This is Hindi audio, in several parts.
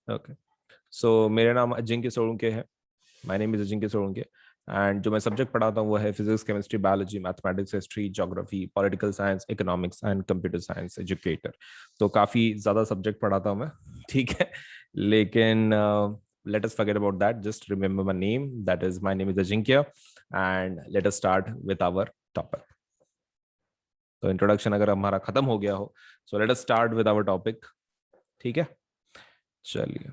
ओके, सो मेरा नाम अजिंक्य सोलंके है। My name is Ajinkya Solanke. And जो मैं सब्जेक्ट पढ़ाता हूँ वो है physics, chemistry, biology, mathematics, history, geography, political science, economics and computer science educator. तो काफ़ी ज़्यादा सब्जेक्ट पढ़ाता हूँ मैं। ठीक है, लेकिन let us forget about that, just remember my name, that is my name is Ajinkya. And let us start with our topic. तो इंट्रोडक्शन अगर हमारा खत्म हो गया हो, so let us start with our topic. ठीक है, चलिए।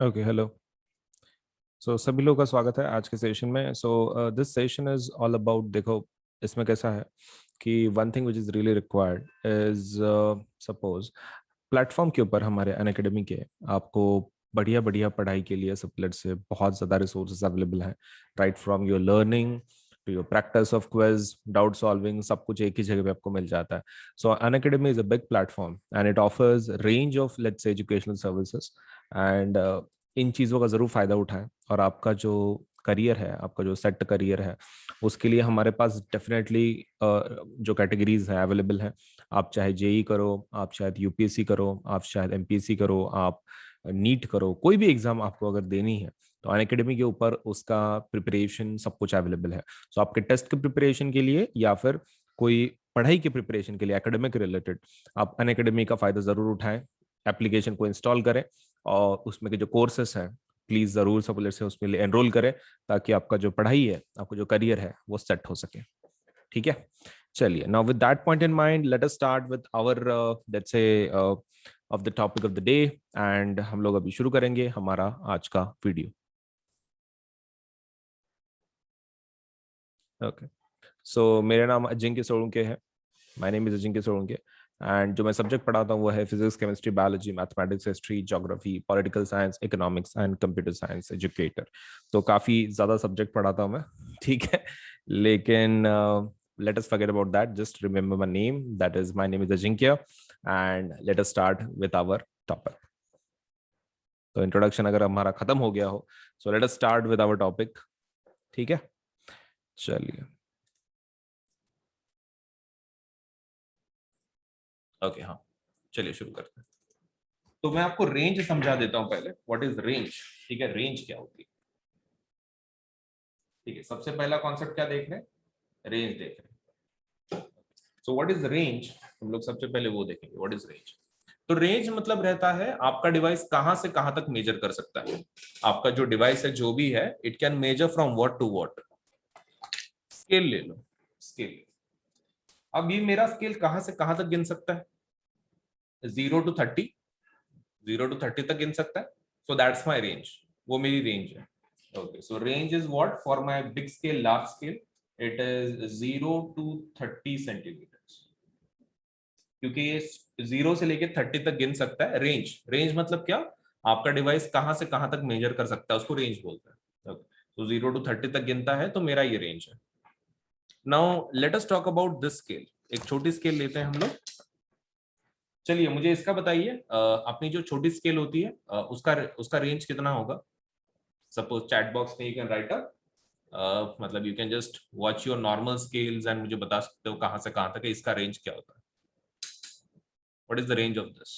Okay, hello. सो सभी लोगों का स्वागत है आज के सेशन में। So this session is all about, देखो इसमें कैसा है कि one thing which is really required is, suppose platform के ऊपर हमारे अनअकैडमी के आपको बढ़िया बढ़िया पढ़ाई के लिए सबलेट से बहुत ज़्यादा रिसोर्सेज अवेलेबल हैं। Right from your learning to your practice of quiz, doubt solving, सब कुछ एक ही जगह पे आपको मिल जाता है। सो Unacademy is a big platform and it offers range of let's say educational services. And in चीज़ों का ज़रूर फ़ायदा उठाएं और आपका जो करियर है, आपका जो सेट करियर है, उसके लिए हमारे पास डेफिनेटली जो कैटेगरीज हैं अवेलेबल हैं। आप चाहे जेई करो, आप शायद यूपीएससी करो, आप शायद एमपीएससी करो, आप नीट करो, कोई भी एग्जाम आपको अगर देनी है तो अनअकैडमी के ऊपर उसका प्रिपरेशन सब कुछ अवेलेबल है। सो आपके टेस्ट के प्रिपरेशन के लिए या फिर कोई पढ़ाई के प्रिपरेशन के लिए एकेडमिक रिलेटेड, आप अनअकैडमी का फ़ायदा ज़रूर उठाएं। एप्लीकेशन को इंस्टॉल करें और उसमें के जो कोर्सेस हैं प्लीज जरूर सब से उसमें एनरोल करें, ताकि आपका जो पढ़ाई है, आपका जो करियर है वो सेट हो सके। ठीक है, चलिए। Now with that point in mind, let us start with our let's say of the topic of the day. And हम लोग अभी शुरू करेंगे हमारा आज का वीडियो। ओके, सो मेरा नाम अजिंक्य सोलंके है। My name is Ajinkya Solanke. And जो मैं सब्जेक्ट पढ़ाता हूँ वो है physics, chemistry, biology, mathematics, history, geography, political science, economics and computer science educator. तो काफ़ी ज़्यादा सब्जेक्ट पढ़ाता हूँ मैं। ठीक है, लेकिन let us forget about that, just remember my name, that is my name is Ajinkya. And let us start with our topic. तो इंट्रोडक्शन अगर हमारा खत्म हो गया हो, so let us start with our topic. ठीक है, चलिए। ओके, हाँ, चलिए शुरू करते हैं। तो मैं आपको रेंज समझा देता हूं पहले, व्हाट इज रेंज। ठीक है, रेंज क्या होती है। ठीक है, सबसे पहला कॉन्सेप्ट क्या देख रहे हैं, रेंज देख रहे हैं। सो व्हाट इज रेंज, हम लोग सबसे पहले वो देखेंगे, व्हाट इज रेंज। तो रेंज मतलब रहता है आपका डिवाइस कहां से कहां तक मेजर कर सकता है। आपका जो डिवाइस है जो भी है, it can measure from what to what. Scale ले लो, स्केल। अब ये मेरा स्केल कहां से कहां तक गिन सकता है, 0 to 30, 0 to 30 तक गिन सकता है। सो दैट्स माई रेंज, वो मेरी रेंज है। Okay, so range is what for my big scale, large scale, it is 0 to 30 centimetre. क्योंकि ये 0 से लेके 30 तक गिन सकता है। रेंज, रेंज मतलब क्या, आपका डिवाइस कहां से कहां तक मेजर कर सकता है, उसको रेंज बोलते हैं। तो 0 to 30 तक गिनता है, तो मेरा ये रेंज है। Now let us talk about this scale. एक छोटी स्केल लेते हैं हम लोग। चलिए मुझे इसका बताइए, अपनी जो छोटी स्केल होती है उसका उसका रेंज कितना होगा। सपोज चैट बॉक्स में यू कैन राइट अप, मतलब you can just watch your normal scales and मुझे बता सकते हो कहां से कहां तक है, इसका रेंज क्या होता है। What is the range of this.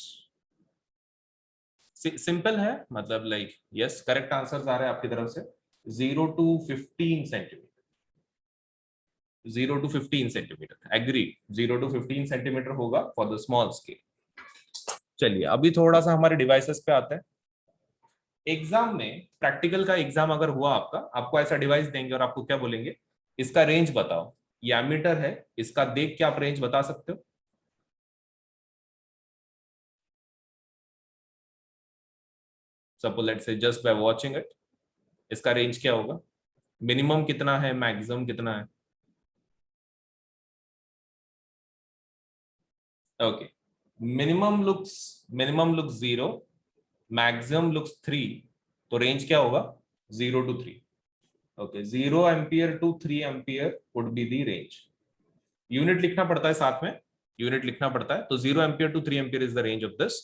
Simple है, मतलब लाइक यस, करेक्ट आंसर आ रहे हैं आपकी तरफ से। 0 to 15 centimetre, 0 to 15 centimetre, agree. 0 to 15 centimetre होगा फॉर द स्मॉल स्केल। चलिए अभी थोड़ा सा हमारे डिवाइसेस पे आते हैं। एग्जाम में, प्रैक्टिकल का एग्जाम अगर हुआ आपका, आपको ऐसा डिवाइस देंगे और आपको क्या बोलेंगे, इसका रेंज बताओ। ये एमीटर है, इसका देख के आप रेंज बता सकते हो। Suppose let's say just by watching it, इसका रेंज क्या होगा, मिनिमम कितना है, मैक्सिमम कितना है। Okay, minimum looks 0, maximum looks 3, तो रेंज क्या होगा, 0 to 3। Okay, 0 ampere to 3 ampere would be the range. Unit लिखना पड़ता है साथ में, यूनिट लिखना पड़ता है। तो 0 ampere to 3 ampere is the range of this.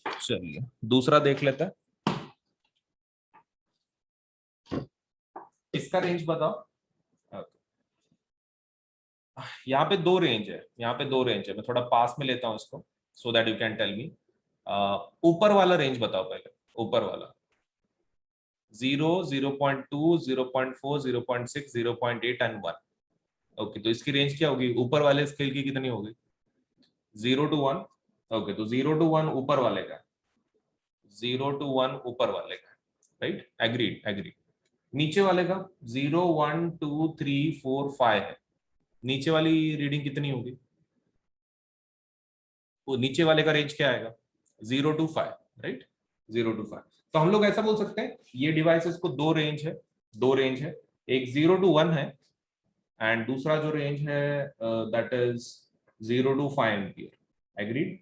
चलिए दूसरा देख लेते हैं, इसका रेंज बताओ। यहाँ पे दो रेंज है, यहाँ पे दो रेंज है, मैं थोड़ा पास में लेता हूँ इसको। so that you can tell me. ऊपर वाला रेंज बताओ पहले, ऊपर वाला 0, 0.2, 0.4, 0.6, 0.8 एंड 1. ओके, तो इसकी रेंज क्या होगी? ऊपर वाले स्केल की कितनी होगी? 0 to 1. ओके, तो 0 to 1 ऊपर वाले का, 0 to 1 ऊपर वाले का, राइट? Agreed, agreed. नीचे वाले का 0, 1, 2, 3, 4, 5 है. नीचे वाली रीडिंग कितनी होगी? वो नीचे वाले का रेंज क्या आएगा? 0 to 5, राइट? 0 to 5. तो हम लोग ऐसा बोल सकते हैं ये डिवाइसेस को दो रेंज है, एक 0 to 1 है एंड दूसरा जो रेंज है that is 0 to 5 ampere. Agreed?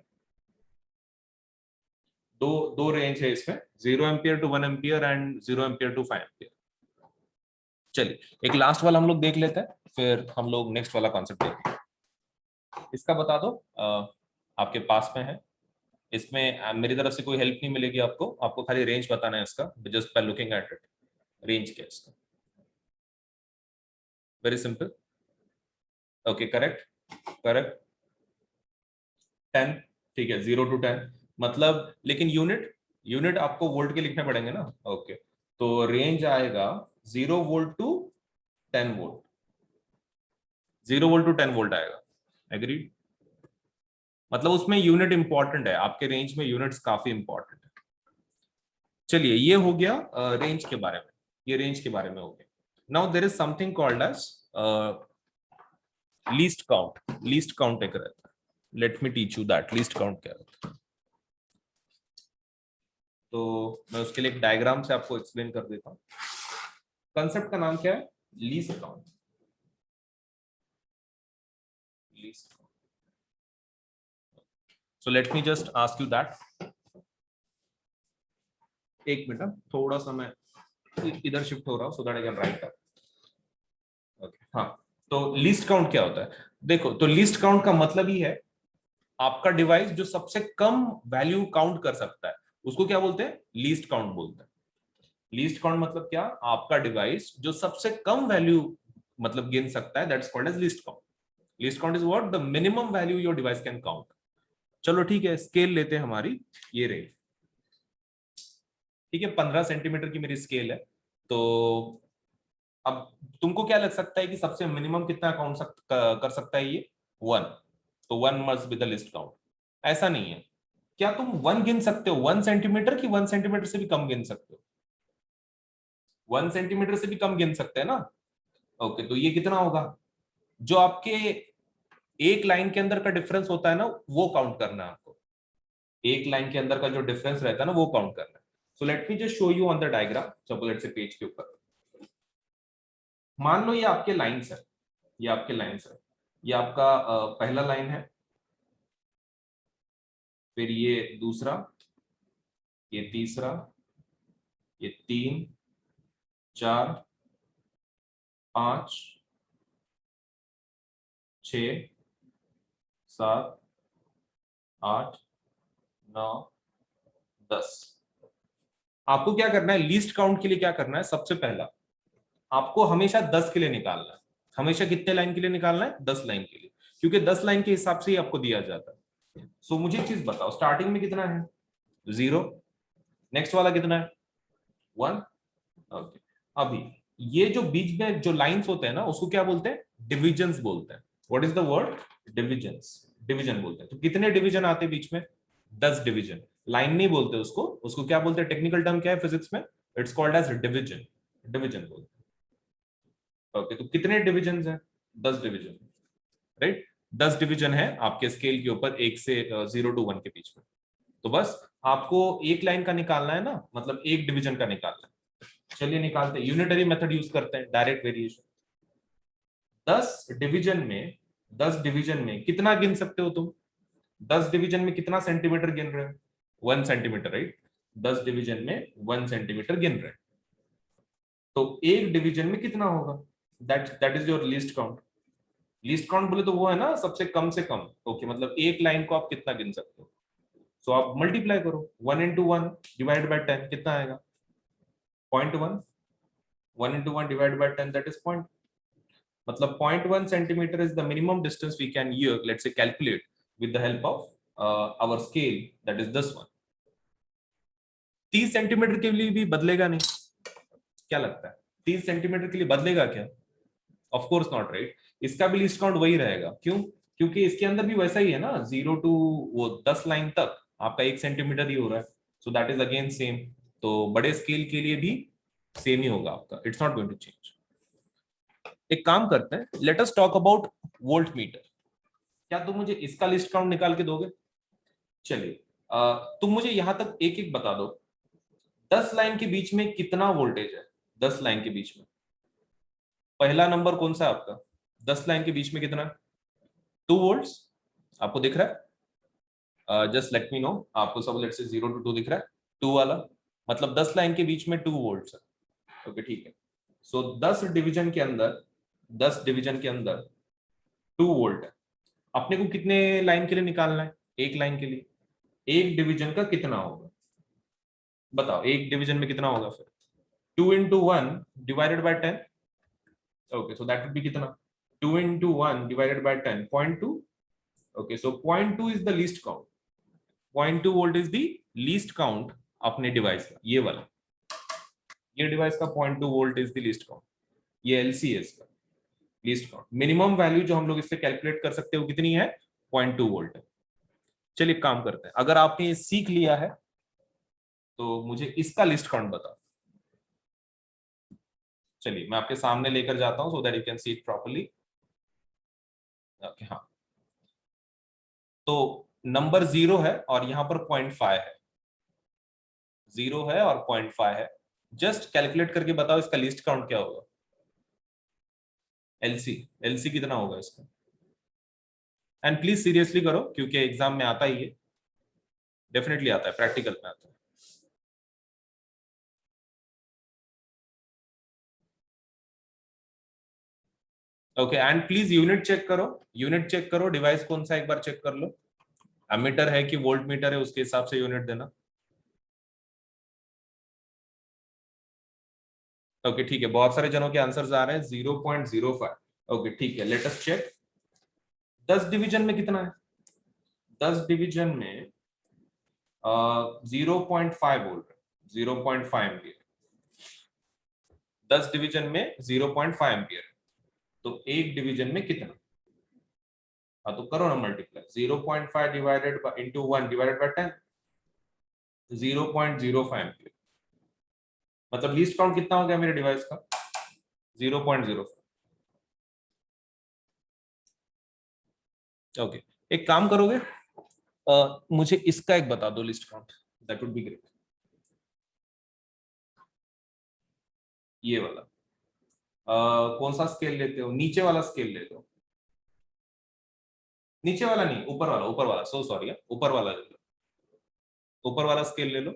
दो रेंज है इसमें, 0 ampere to 1 ampere and 0 ampere to 5 ampere. चलिए, एक लास्ट वाला हम लोग देख लेते हैं, फिर हम लोग नेक्स्ट वाला कॉन्सेप्ट देखेंगे. इसका बता दो, आपके पास में है. इसमें मेरी तरफ से कोई हेल्प नहीं मिलेगी आपको खाली रेंज बताना है इसका, just by looking at it. Range क्या है इसका? Very simple. Okay, correct, correct. 10, ठीक है, 0 to 10. मतलब लेकिन यूनिट आपको वोल्ट के लिखने पड़ेंगे ना. ओके, तो रेंज आएगा 0 volt to 10 volt. 0 volt to 10 volt आएगा. एग्रीड? मतलब उसमें यूनिट इंपॉर्टेंट है, आपके रेंज में यूनिट्स काफी इंपॉर्टेंट है. चलिए, ये हो गया रेंज के बारे में, ये रेंज के बारे में हो गया. Now there is something called as least count. Least count एक रहता है. Let me teach you that least count क्या रहता है. तो मैं उसके लिए एक डायग्राम से आपको एक्सप्लेन कर देता हूँ. कंसेप्ट का नाम क्या है? Least count. Least count. So let me just ask you that. एक मिनट, थोड़ा सा मैं इधर शिफ्ट हो रहा हूँ so that I can write that. Okay, हाँ. तो लीस्ट काउंट क्या होता है? देखो, तो लीस्ट काउंट का मतलब ही है आपका डिवाइस जो सबसे कम वैल्यू काउंट कर सकता है उसको क्या बोलते हैं? लीस्ट काउंट बोलते हैं. लीस्ट काउंट मतलब क्या? आपका डिवाइस जो सबसे कम वैल्यू मतलब गिन सकता है, that's called as least count. Least count is what? The minimum value your device can count. चलो ठीक है, स्केल लेते हैं हमारी, ये रही. ठीक है, 15 सेंटीमीटर की मेरी स्केल है. तो अब तुमको क्या लग सकता है कि सबसे मिनिमम कितना काउंट कर सकता है ये? 1. तो 1 must be the least count. ऐसा नहीं है. क्या तुम 1 गिन सकते हो 1 सेंटीमीटर की 1 सेंटीमीटर से भी कम गिन सकते हो? 1 सेंटीमीटर से भी कम गिन सकते हैं ना. ओके, तो ये कितना होगा? जो आपके एक लाइन के अंदर का डिफरेंस होता है ना, वो काउंट करना है आपको. एक लाइन के अंदर का जो डिफरेंस रहता है ना, वो काउंट करना है. सो let me just show you on the diagram. Suppose let's say page के ऊपर मान लो ये आपके लाइंस है, ये आपके लाइंस है. ये आपका पहला लाइन है, फिर ये दूसरा, ये तीसरा, ये 3, 4, 5, 6, 7, 8, 9, 10. आपको क्या करना है लीस्ट काउंट के लिए? क्या करना है? सबसे पहला आपको हमेशा 10 के लिए निकालना है. हमेशा कितने लाइन के लिए निकालना है? 10 लाइन के लिए, क्योंकि 10 लाइन के हिसाब से ही आपको दिया जाता है. सो मुझे एक चीज बताओ, स्टार्टिंग में कितना है? 0. नेक्स्ट वाला कितना है? 1. ओके, अभी ये जो बीच में जो लाइंस होते हैं ना, उसको क्या बोलते हैं? डिविजन्स बोलते हैं. What is the word? Divisions. Division बोलते हैं. तो कितने डिवीजन आते हैं बीच में? 10 डिवीजन. लाइन नहीं बोलते उसको, उसको क्या बोलते हैं? टेक्निकल टर्म क्या है फिजिक्स में? It's called as division. Division बोलते हैं. ओके, तो कितने डिविजन है? 10 डिवीजन, राइट? 10 डिवीजन है आपके स्केल के ऊपर, 1 से 0 to 1 के बीच में. तो बस आपको एक लाइन का निकालना है ना, मतलब एक डिवीजन का निकालना है. चलिए निकालते हैं. यूनिटरी मेथड यूज करते हैं, डायरेक्ट वेरिएशन. 10 डिवीजन में 10 डिवीजन में कितना गिन सकते हो तुम? 10 डिवीजन में कितना सेंटीमीटर गिन रहे हो? 1 सेंटीमीटर, राइट? 10 डिवीजन में 1 सेंटीमीटर गिन रहे हैं. तो एक डिवीजन में कितना होगा? That is your least count. Least count बोले तो वो है ना सबसे कम से कम. ओके, मतलब एक लाइन को आप कितना गिन सकते हो? सो आप मल्टीप्लाई करो. 1 into 1 डिवाइड बाय 10 कितना आएगा? 0.1. 1 into 1 divided by 10, that is point. मतलब 0.1 centimeter is the minimum distance we can let's say calculate with the help of our scale, that is this one. 30 centimetre के लिए भी बदलेगा नहीं, क्या लगता है? 30 सेंटीमीटर के लिए बदलेगा क्या? Of course not, right? इसका भी लिस्ट काउंट वही रहेगा। क्यों? क्योंकि इसके अंदर भी वैसा ही है ना, 0 टू वो 10 लाइन तक आपका 1 सेंटीमीटर ही हो रहा है, so that is again same. तो बड़े स्केल के लिए भी सेम ही होगा आपका, it's not going to change. एक काम करते हैं, let us talk about voltmeter. क्या तुम मुझे इसका लिस्ट काउंट निकाल के दोगे? चलिए, तुम मुझे यहां तक एक एक बता दो, 10 लाइन के बीच में कितना वोल्टेज है? 10 लाइन के बीच में पहला नंबर कौन सा है आपका? 10 लाइन के बीच में कितना? 2 वोल्ट्स आपको दिख रहा है? जस्ट लेट मी नो, आपको सब लेट से 0 to 2 दिख रहा है? 2 वाला मतलब 10 लाइन के बीच में 2 वोल्ट्स है। ओके ठीक है, सो 10 डिवीजन के अंदर 2 वोल्ट है। अपने को कितने लाइन के लिए निकालना है? एक लाइन के लिए। एक डिवीजन का कितना होगा बताओ? एक डिवीजन में कितना होगा फिर? 2 into 1 divided by 10. Okay, so that would be कितना? 2 into 1 divided by 10, 0.2. Okay, so 0.2 is the least count. 0.2 volt is the least count अपने डिवाइस का। ये वाला, ये डिवाइस का 0.2 volt is the least count. ये एलसीएस का लीस्ट काउंट। मिनिमम वैल्यू जो हम लोग इससे कैलकुलेट कर सकते हैं वो कितनी है? 0.2 वोल्ट है। चलिए काम करते हैं, अगर आपने ये सीख लिया है तो मुझे इसका लिस्ट काउंट बताओ। चलिए मैं आपके सामने लेकर जाता हूं so that you can see it properly. Okay हाँ, तो नंबर 0 है और यहां पर 0.5 है। 0 है और 0.5 है। जस्ट कैलकुलेट करके बताओ इसका लिस्ट काउंट क्या होगा? एलसी कितना होगा इसका? एंड प्लीज सीरियसली करो क्योंकि एग्जाम में आता ही है, डेफिनेटली आता है, प्रैक्टिकल में आता है। Okay and please unit check करो, यूनिट चेक करो, डिवाइस कौन सा एक बार चेक कर लो। एमीटर है कि वोल्ट मीटर है उसके हिसाब से यूनिट देना। ओके ठीक है, बहुत सारे जनों के आंसर्स आ रहे हैं 0.05। ओके ठीक है, लेट अस चेक। 10 डिवीजन में कितना है? 10 डिवीजन में 0.5 वोल्ट, 0.5 एम्पियर। 10 डिवीजन में 0.5 एम्पियर, तो एक डिवीजन में कितना? हाँ तो करो ना multiply, 0.5 divided by into 1 divided by 10, 0.05 ampere. मतलब लीस्ट काउंट कितना हो गया मेरे डिवाइस का? 0.05। ओके, एक काम करोगे, मुझे इसका एक बता दो list count, that would be great. ये वाला कौन सा स्केल लेते हो? नीचे वाला स्केल ले लो। नीचे वाला नहीं, ऊपर वाला, ऊपर वाला, सो सॉरी, ऊपर वाला ले लो, ऊपर वाला स्केल ले लो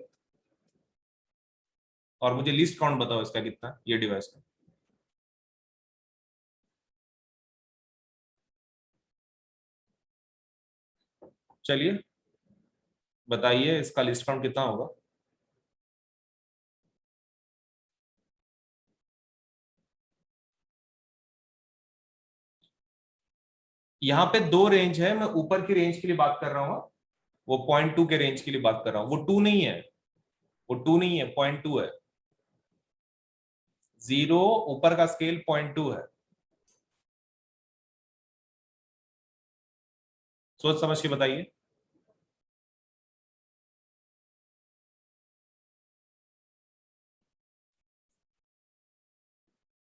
और मुझे लिस्ट काउंट बताओ इसका कितना, ये डिवाइस का। चलिए बताइए इसका लिस्ट काउंट कितना होगा? यहाँ पे 2 रेंज है, मैं ऊपर की रेंज के लिए बात कर रहा हूँ, वो 0.2 के रेंज के लिए बात कर रहा हूँ। वो 2 नहीं है, वो 2 नहीं है, 0.2 है। 0 ऊपर का स्केल 0.2 है। सोच समझ के बताइए।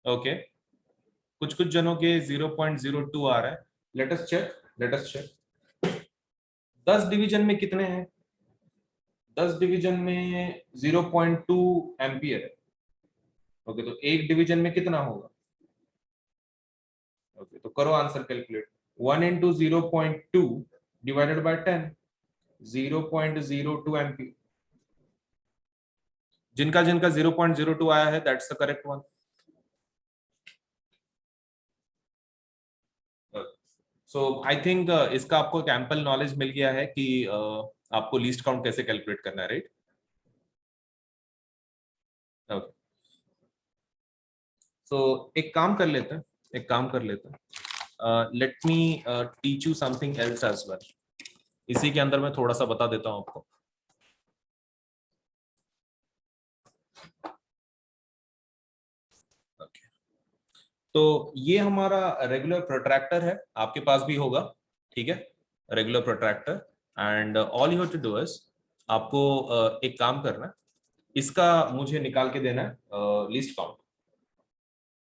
ओके, कुछ कुछ जनों के 0.02 आ रहा है। Let us check, let us check. 10 division में कितने हैं? 10 डिवीजन में 0.2 एम्पियर है। ओके, तो एक डिवीजन में कितना होगा? ओके, तो करो answer calculate. 1 into 0.2 divided by 10, 0.02 ampere. जिनका जिनका 0.02 आया है that's the correct one. So I think इसका आपको एक एम्पल नॉलेज मिल गया है कि आपको लीस्ट काउंट कैसे कैलकुलेट करना है, राइट? ओके, सो एक काम कर लेते हैं, एक काम कर लेते हैं, let me teach you something else as well. इसी के अंदर मैं थोड़ा सा बता देता हूं आपको। Okay. तो ये हमारा रेगुलर प्रोट्रैक्टर है, आपके पास भी होगा, ठीक है, regular protractor. And all you have to do is, आपको एक काम करना है, इसका मुझे निकाल के देना है लिस्ट काउंट,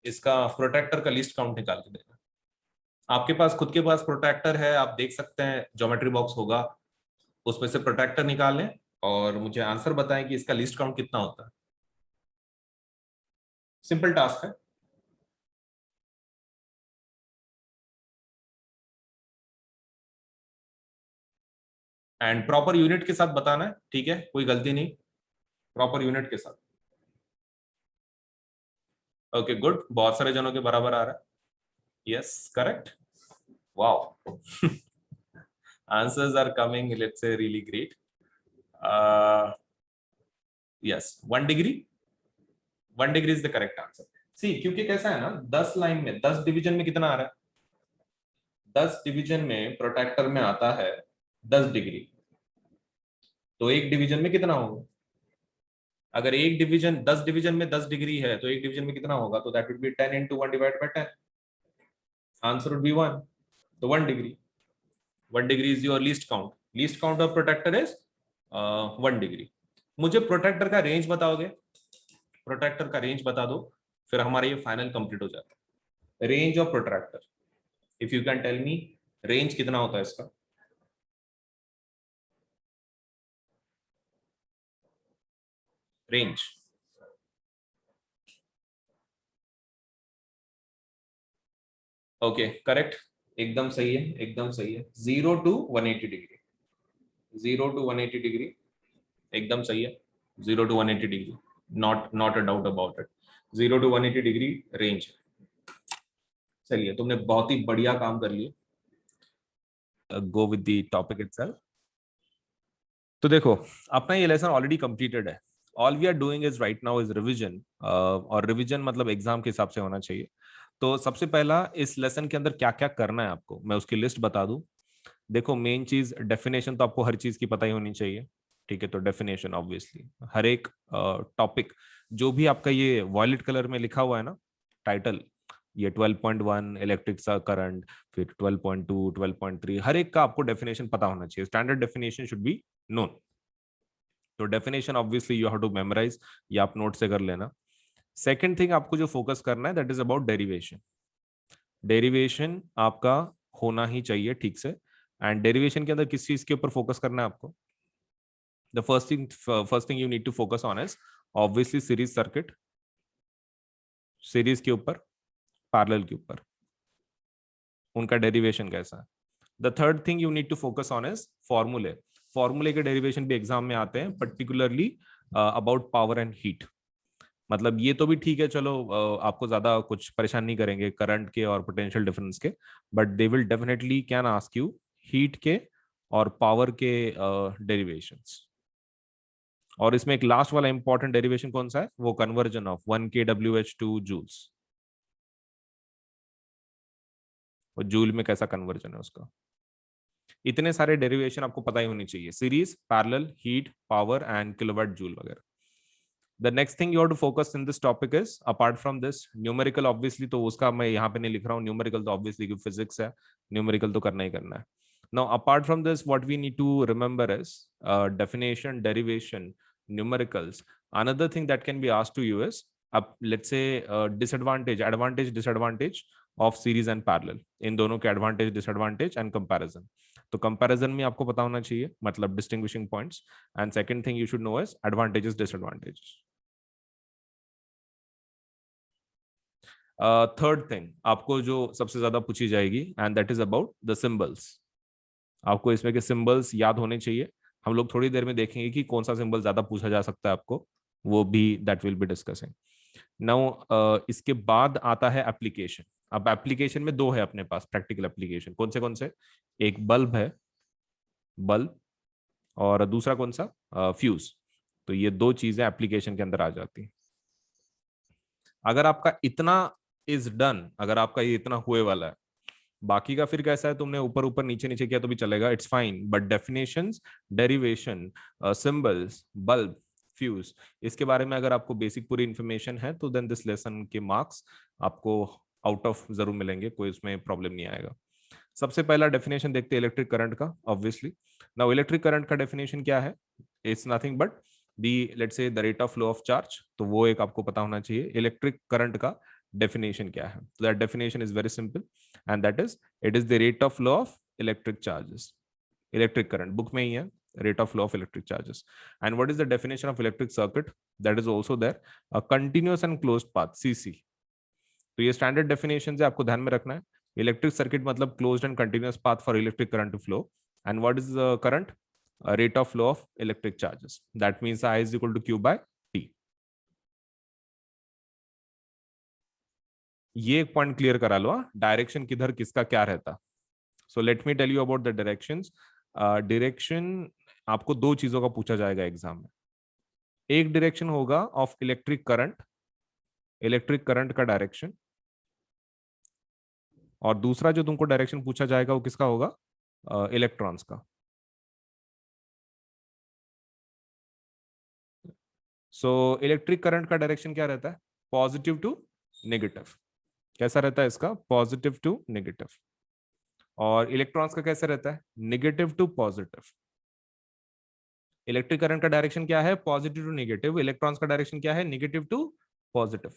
इसका प्रोट्रैक्टर का लिस्ट काउंट निकाल के देना है। आपके पास खुद के पास प्रोट्रैक्टर है, आप देख सकते हैं ज्योमेट्री बॉक्स होगा, उसमें से प्रोट्रैक्टर निकाल लें और मुझे आंसर बताएं कि इसका लिस्ट काउंट कितना होता है। सिंपल टास्क है। एंड प्रॉपर यूनिट के साथ बताना है, ठीक है, कोई गलती नहीं, प्रॉपर यूनिट के साथ। ओके गुड, बहुत सारे जनों के बराबर आ रहा है। Yes correct, wow answers are coming, let's say really great. Yes 1 degree, 1 degree is the correct answer. See क्योंकि कैसा है ना, 10 लाइन में 10 डिवीजन में कितना आ रहा है, 10 डिवीजन में प्रोट्रैक्टर में आता है 10 डिग्री, तो एक डिवीजन में कितना होगा, अगर एक डिवीजन 10 डिवीजन में 10 डिग्री है तो एक डिवीजन में कितना होगा, तो that would be 10 into 1 divided by 10, answer would be 1, तो 1 degree, 1 degree is your least count of protractor is 1 degree. मुझे प्रोटेक्टर का रेंज बताओगे, प्रोटेक्टर का रेंज बता दो, फिर हमारा ये फाइनल कंप्लीट हो जाता है। Range of protractor, if you can tell me, range कितना होता है इसका, रेंज। ओके करेक्ट, एकदम सही है, एकदम सही है, 0 to 180 डिग्री, 0 to 180 डिग्री, एकदम सही है, 0 to 180 degree, not a doubt about it, 0 to 180 degree range. चलिए तुमने बहुत ही बढ़िया काम कर लिया, go with the topic itself. तो देखो, अपना ये लेसन ऑलरेडी कंप्लीटेड है, all we are doing is right now is revision, और रिवीजन मतलब एग्जाम के हिसाब से होना चाहिए। तो सबसे पहला इस लेसन के अंदर क्या क्या करना है आपको, मैं उसकी लिस्ट बता दूं। देखो मेन चीज डेफिनेशन, तो आपको हर चीज की पता ही होनी चाहिए, ठीक है, तो डेफिनेशन ऑब्वियसली हर एक टॉपिक, जो भी आपका ये वॉयलेट कलर में लिखा हुआ है ना टाइटल, ये 12.1 इलेक्ट्रिक करंट, फिर 12.2, 12.3, हर एक का आपको डेफिनेशन पता होना चाहिए, standard definition should be known. तो definition obviously you have to memorise, या आप नोट से कर लेना। सेकेंड थिंग आपको जो फोकस करना है that is about derivation, derivation आपका होना ही चाहिए ठीक से। एंड डेरिवेशन के अंदर किस चीज के ऊपर फोकस करना है आपको, the first thing you need to focus on is obviously series circuit, series के ऊपर, पैरेलल के ऊपर, उनका डेरिवेशन कैसा है। The third thing you need to focus on is फॉर्मूले, फॉर्मूले के डेरिवेशन भी एग्जाम में आते हैं, particularly about power and heat. मतलब ये तो भी ठीक है, चलो आपको ज्यादा कुछ परेशान नहीं करेंगे करंट के और पोटेंशियल डिफरेंस के, but they will definitely can ask you heat के और पावर के डेरिवेशंस। और इसमें एक लास्ट वाला इंपॉर्टेंट डेरिवेशन कौन सा है, वो conversion of 1 kWh to joules, और जूल में कैसा कन्वर्जन है उसका। इतने सारे डेरिवेशन आपको पता ही होनी चाहिए, series, parallel, heat, power and kilowatt joule वगैरह। The next thing you have to focus in this topic is, apart from this, numerical obviously, तो उसका मैं यहाँ पे नहीं लिख रहा हूँ, numerical तो obviously कि physics है, numerical तो करना ही करना है। Now apart from this, what we need to remember is definition, derivation, numericals. Another thing that can be asked to you is, let's say disadvantage, advantage, disadvantage of series and parallel, इन दोनों के advantage, disadvantage and comparison। तो कंपैरिजन में आपको पता होना चाहिए, मतलब distinguishing points. And second thing you should know is advantages, disadvantages. Third thing आपको जो सबसे ज्यादा पूछी जाएगी, and that is about the symbols. आपको इसमें के सिंबल्स याद होने चाहिए, हम लोग थोड़ी देर में देखेंगे कि कौन सा सिंबल ज्यादा पूछा जा सकता है आपको, वो भी that will be discussing now. इसके बाद आता है एप्लीकेशन। अब एप्लीकेशन में दो है अपने पास प्रैक्टिकल एप्लीकेशन, कौन से, एक बल्ब है, बल्ब, और दूसरा कौन सा, फ्यूज। तो ये दो चीजें एप्लीकेशन के अंदर आ जाती हैं। अगर आपका इतना इज डन, अगर आपका ये इतना हुए वाला है, बाकी का फिर कैसा है, तुमने ऊपर ऊपर नीचे नीचे किया तो भी चलेगा, it's fine, but definitions, derivation, symbols, bulb, fuse, इसके बारे में अगर आपको बेसिक पूरी इंफॉर्मेशन है तो देन दिस लेसन के मार्क्स आपको आउट ऑफ जरूर मिलेंगे, कोई उसमें प्रॉब्लम नहीं आएगा। सबसे पहला डेफिनेशन देखते हैं इलेक्ट्रिक करंट का, ऑब्वियसली। नाउ इलेक्ट्रिक करंट का डेफिनेशन क्या है? It's nothing but the, let's say the rate of flow of charge, तो वो एक आपको पता होना चाहिए। इलेक्ट्रिक करंट का डेफिनेशन क्या है? That definition is very simple and that is, it is the rate of flow of electric charges. Electric current book में ही है, rate of flow of electric charges. And what is the definition of electric circuit? That is also there, a continuous and closed path, CC. तो ये स्टैंडर्ड डेफिनेशन है, आपको ध्यान में रखना है। इलेक्ट्रिक सर्किट मतलब closed and continuous path for electric current to flow. And what is current? Rate of flow of electric charges, that means I is equal to Q by T। ये एक पॉइंट क्लियर करा लो, डायरेक्शन किधर किसका क्या रहता। So let me tell you about the directions. Direction आपको दो चीजों का पूछा जाएगा एग्जाम में। एक डायरेक्शन होगा of electric current, electric current का डायरेक्शन, और दूसरा जो तुमको डायरेक्शन पूछा जाएगा वो किसका होगा? इलेक्ट्रॉन्स का। सो इलेक्ट्रिक करंट का डायरेक्शन क्या रहता है? Positive to negative. कैसा रहता है इसका? Positive to negative. और इलेक्ट्रॉन्स का कैसा रहता है? Negative to positive. Electric current का डायरेक्शन क्या है? Positive to negative. इलेक्ट्रॉन्स का डायरेक्शन क्या है? Negative to positive.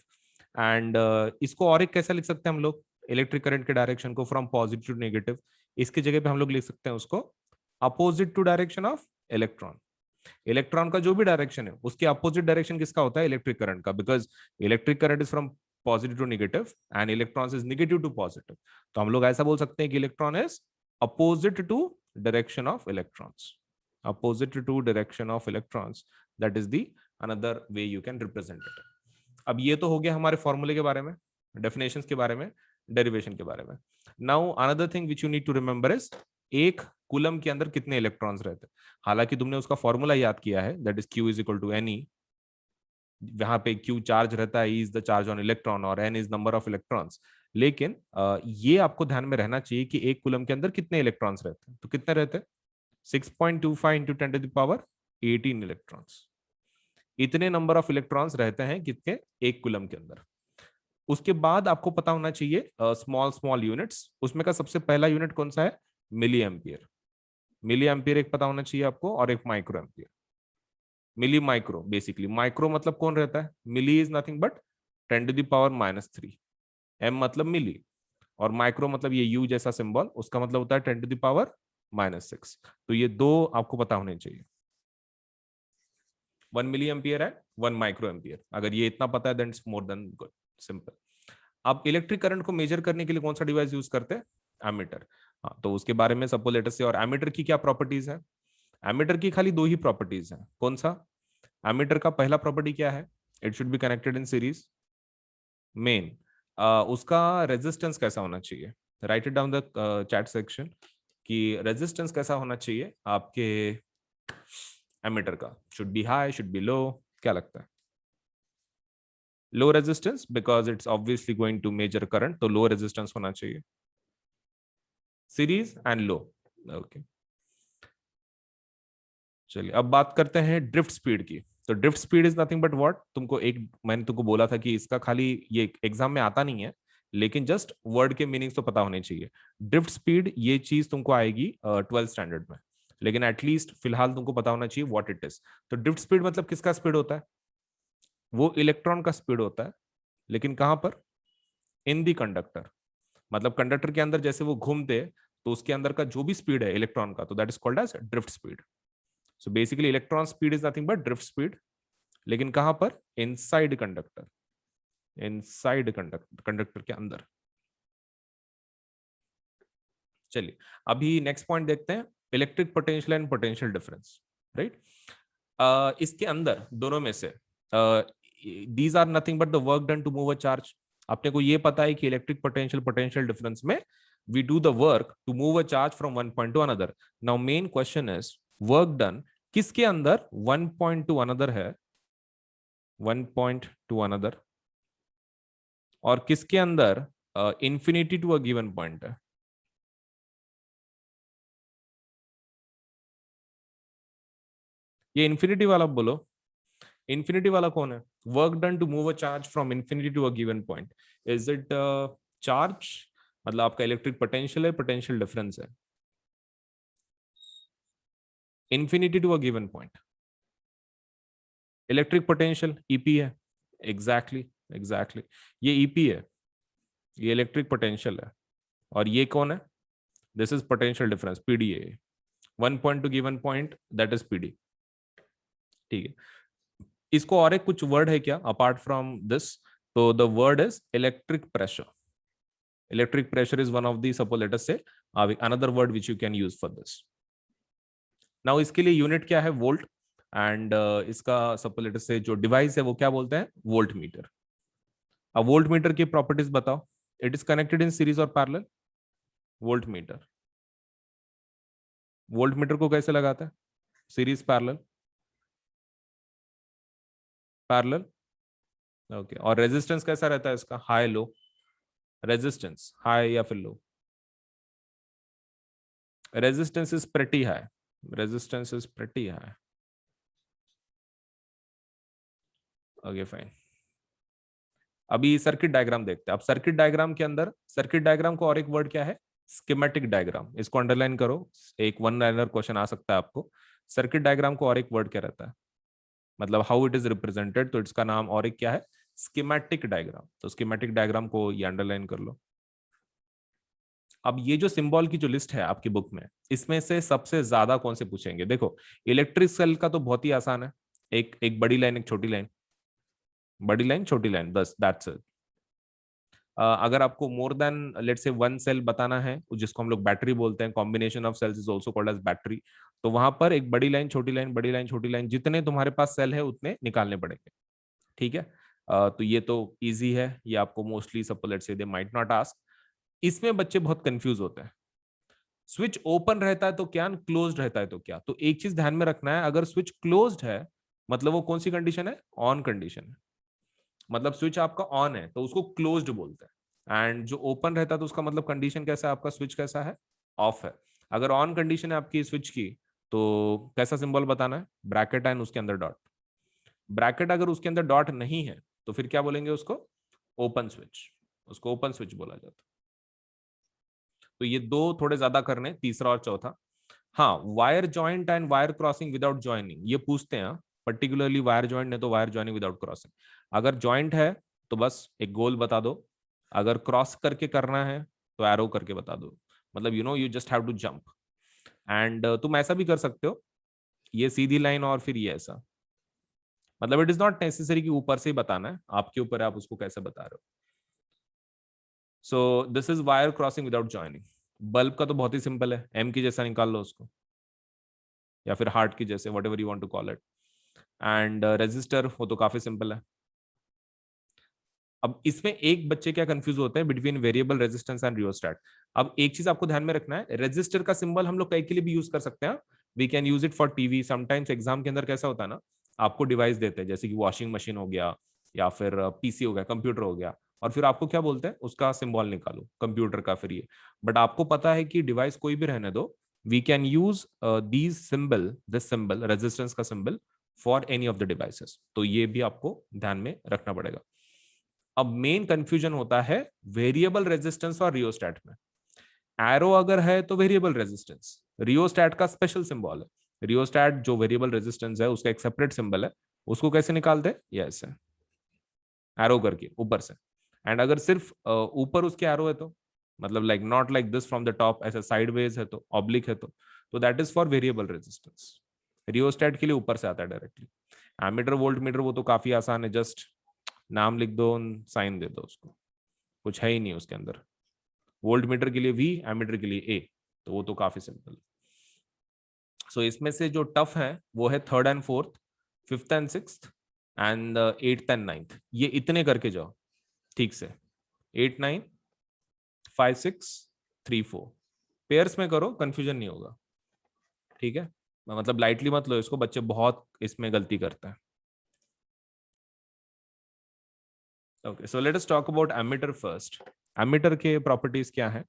एंड इसको और एक कैसा लिख सकते हैं हम लोग इलेक्ट्रिक करंट के डायरेक्शन को, फ्रॉम पॉजिटिव टू नेगेटिव? इसकी जगह पे हम लोग लिख सकते हैं उसको opposite to direction of electron. Electron का जो भी डायरेक्शन है उसके अपोजिट डायरेक्शन किसका होता है? इलेक्ट्रिक करंट का, because electric current is from positive to negative and electron is negative to positive. तो हम लोग ऐसा बोल सकते हैं कि electron is opposite to direction of electrons, opposite to direction of electrons, that is the another way you can represent it। अब ये तो हो गया हमारे फॉर्मूले के बारे में, डेफिनेशंस के बारे में, डेरिवेशन के बारे में। Now another thing which you need to remember is, एक कूलम के अंदर कितने इलेक्ट्रॉन्स रहते हैं? हालांकि तुमने उसका फॉर्मूला याद किया है, that is Q is equal to Ne। वहां पे Q चार्ज रहता है, E is the charge on electron और N is number of electrons. लेकिन ये आपको ध्यान में रहना चाहिए कि एक कूलम के अंदर कितने इलेक्ट्रॉन्स रहते हैं। तो कितने रहते हैं? 6.25 into 10 to the power 18 electrons. इतने नंबर ऑफ इलेक्ट्रॉन्स रहते हैं कितने? एक कूलम के अंदर। उसके बाद आपको पता होना चाहिए स्मॉल स्मॉल यूनिट्स। उसमें का सबसे पहला यूनिट कौन सा है? Milli ampere. मिली एम्पियर एक पता होना चाहिए आपको, और एक micro ampere. Milli micro, basically micro मतलब कौन रहता है? Milli is nothing but 10 to the power -3। M मतलब मिली, और माइक्रो मतलब ये यू जैसा सिंबल, उसका मतलब होता है 10 to the power -6। तो ये दो आपको पता होने चाहिए, 1 मिली एम्पियर है, 1 माइक्रो एम्पियर। अगर ये इतना पता है then it's more than good, simple. अब इलेक्ट्रिक करंट को मेजर करने के लिए कौन सा डिवाइस यूज करते हैं? एमीटर। हाँ, तो उसके बारे में सबको लेटेस्ट से। और एमीटर की क्या प्रॉपर्टीज है? एमीटर की खाली दो ही प्रॉपर्टीज है। कौन सा? एमीटर का पहला प्रॉपर्टी क्या है? It should be connected in series. Main उसका रेजिस्टेंस कैसा होना चाहिए? Write it down the chat section कि रेजिस्टेंस कैसा होना चाहिए आपके एमीटर का। Should be high, should be low, क्या लगता है? Low resistance, because it's obviously going to measure current, तो लो रेजिस्टेंस होना चाहिए। Series and low, okay. चलिए अब बात करते हैं ड्रिफ्ट स्पीड की। तो drift speed is nothing but what, तुमको एक, मैंने तुमको बोला था कि इसका खाली ये एग्जाम में आता नहीं है, लेकिन जस्ट वर्ड के मीनिंग्स तो पता होने चाहिए। ड्रिफ्ट स्पीड ये चीज तुमको आएगी 12th स्टैंडर्ड में, लेकिन एटलीस्ट फिलहाल तुमको पता होना चाहिए व्हाट इट इज। तो ड्रिफ्ट स्पीड मतलब किसका स्पीड होता है? वो इलेक्ट्रॉन का स्पीड होता है, लेकिन कहां पर? इन दी कंडक्टर। मतलब कंडक्टर के अंदर जैसे वो घूमते, तो उसके अंदर का जो भी स्पीड है इलेक्ट्रॉन का, तो that is called as drift speed. So basically electron speed is nothing but drift speed, लेकिन कहां पर? Inside conductor, inside conductor, conductor के अंदर। चलिए अभी नेक्स्ट पॉइंट देखते हैं, electric potential and potential difference. Right, इसके अंदर दोनों में से these are nothing but the work done to move a charge. अपने को ये पता है कि इलेक्ट्रिक पोटेंशियल पोटेंशियल डिफरेंस में we do the work to move a charge from one point to another. Now main question is, work done किसके अंदर वन पॉइंट टू अनदर है? वन पॉइंट टू अनदर, और किसके अंदर infinity to a given point है? ये इन्फिनिटी वाला बोलो, इन्फिनिटी वाला कौन है? Work done to move a charge from infinity to a given point, is it charge? मतलब आपका इलेक्ट्रिक पोटेंशियल है, पोटेंशियल डिफरेंस है, infinity to a given point, electric potential EP है। एग्जैक्टली, एग्जैक्टली, ये ईपी है, ये इलेक्ट्रिक पोटेंशियल है, और ये कौन है? This is potential difference, PDA. One point to given point, that is PD. ठीक है, इसको और एक कुछ वर्ड है क्या अपार्ट फ्रॉम दिस? तो the word is electric pressure. Electric pressure is one of the, suppose let us say another word which you can use for this. Now इसके लिए यूनिट क्या है? वोल्ट। एंड इसका सपोज लेट अस से जो डिवाइस है वो क्या बोलते हैं? Voltmeter. अब वोल्ट मीटर की प्रॉपर्टीज बताओ। It is connected in series और parallel? Voltmeter, voltmeter को कैसे लगाता है? Series, parallel? पैरेलल। ओके, और रेजिस्टेंस कैसा रहता है इसका? High low? रेजिस्टेंस हाई या फिर low? Resistance is pretty high, resistance is pretty high. Okay fine. अभी सर्किट डायग्राम देखते हैं। अब सर्किट डायग्राम के अंदर, सर्किट डायग्राम को और एक वर्ड क्या है? Schematic diagram. इसको अंडरलाइन करो, एक वन लाइनर क्वेश्चन आ सकता है आपको। सर्किट डायग्राम को और एक वर्ड क्या रहता है, मतलब हाउ इट इज रिप्रेजेंटेड, तो इसका नाम और एक क्या है? Schematic diagram. तो स्कीमेटिक डायग्राम को ये अंडरलाइन कर लो। अब ये जो सिंबल की जो लिस्ट है आपकी बुक में, इसमें से सबसे ज्यादा कौन से पूछेंगे? देखो, इलेक्ट्रिक सेल का तो बहुत ही आसान है, एक एक बड़ी लाइन, एक छोटी लाइन, बड़ी लाइन छोटी लाइन, बस दैट्स इट। अगर आपको more than let's say one cell बताना है, जिसको हम लोग बैटरी बोलते हैं, combination of cells is also called as battery, तो वहां पर एक बड़ी लाइन, छोटी लाइन, बड़ी लाइन, छोटी लाइन, जितने तुम्हारे पास सेल है उतने निकालने पड़ेंगे। ठीक है, तो ये तो इजी है, ये आपको मोस्टली सपोज लेट से दे माइट नॉट आस्क। इसमें बच्चे बहुत कंफ्यूज होते हैं। स्विच ओपन रहता है तो क्या, क्लोज्ड रहता है तो क्या? तो एक चीज ध्यान में रखना है, अगर स्विच क्लोज्ड है मतलब वो कौन सी कंडीशन है? ऑन कंडीशन है। मतलब स्विच आपका ऑन है तो उसको क्लोज्ड बोलते हैं, एंड जो ओपन रहता है तो उसका मतलब कंडीशन कैसा है आपका? स्विच कैसा है? ऑफ है। अगर ऑन कंडीशन है आपकी स्विच की, तो कैसा सिंबल बताना है? ब्रैकेट एंड उसके अंदर डॉट। ब्रैकेट अगर उसके अंदर डॉट नहीं है तो फिर क्या बोलेंगे उसको? ओपन स्विच, उसको ओपन स्विच बोला जाता है। तो ये दो थोड़े ज्यादा करने, तीसरा और चौथा। हाँ, wire joint and wire crossing without joining, ये पूछते हैं पर्टिकुलरली। वायर जॉइंट नहीं तो वायर जॉइनिंग विदाउट क्रॉसिंग। अगर जॉइंट है तो बस एक गोल बता दो, अगर क्रॉस करके करना है तो एरो करके बता दो। मतलब you just have to jump. And तुम ऐसा भी कर सकते हो, ये सीधी लाइन और फिर ये ऐसा। मतलब इट इज नॉट नेसेसरी कि ऊपर से ही बताना है, आपके ऊपर है आप उसको कैसे बता रहे हो। सो this is wire crossing without joining. Bulb का तो बहुत ही सिंपल है, एम की जैसा निकाल लो उसको, या फिर हार्ट की जैसे, whatever you want to call it. And resistor, वो तो काफी सिंपल है। अब इसमें एक बच्चे क्या कंफ्यूज होते हैं between variable resistance and rheostat. अब एक चीज आपको ध्यान में रखना है, रेजिस्टर का सिंबल हम लोग कई के लिए भी यूज कर सकते हैं। We can use it for TV. Sometimes exam के अंदर कैसा होता है ना, आपको डिवाइस देते हैं जैसे कि वॉशिंग मशीन हो गया, या फिर पीसी हो गया, कंप्यूटर हो गया, और फिर आपको क्या बोलते हैं? उसका सिंबल निकालो कंप्यूटर का, फिर ये। बट आपको पता है कि डिवाइस कोई भी रहने दो, we can use these symbol, this symbol resistance का symbol, for any of the devices. तो ये भी आपको ध्यान में रखना पड़ेगा। अब मेन कंफ्यूजन होता है वेरिएबल रेजिस्टेंस और रियोस्टेट में। एरो अगर है तो वेरिएबल रेजिस्टेंस, रियोस्टेट का स्पेशल सिंबल है। रियोस्टेट जो वेरिएबल रेजिस्टेंस है उसका एक सेपरेट सिंबल है, उसको कैसे निकालते हैं? ये ऐसे एरो करके ऊपर से। एंड अगर सिर्फ ऊपर उसके एरो है तो, मतलब like not like this from the top, ऐसे साइडवेज है तो, ऑब्लिक है तो that is for variable resistance. Rheostat के लिए ऊपर से आता है डायरेक्टली। एमीटर, वोल्ट मीटर, वो तो काफी आसान है, जस्ट नाम लिख दो, साइन दे दो उसको, कुछ है ही नहीं उसके अंदर। वोल्ट मीटर के लिए वी, एमीटर के लिए ए, तो वो तो काफी सिंपल है। सो इसमें से जो टफ है वो है third and fourth, fifth and sixth, and eighth and ninth. ये इतने करके जाओ ठीक से, 8 9 5 6 3 4, पेयर्स में करो, कंफ्यूजन नहीं होगा। ठीक है, मतलब लाइटली मत लो इसको, बच्चे बहुत इसमें गलती करते हैं। Okay, so let us talk about ammeter first. Ammeter के प्रॉपर्टीज क्या है?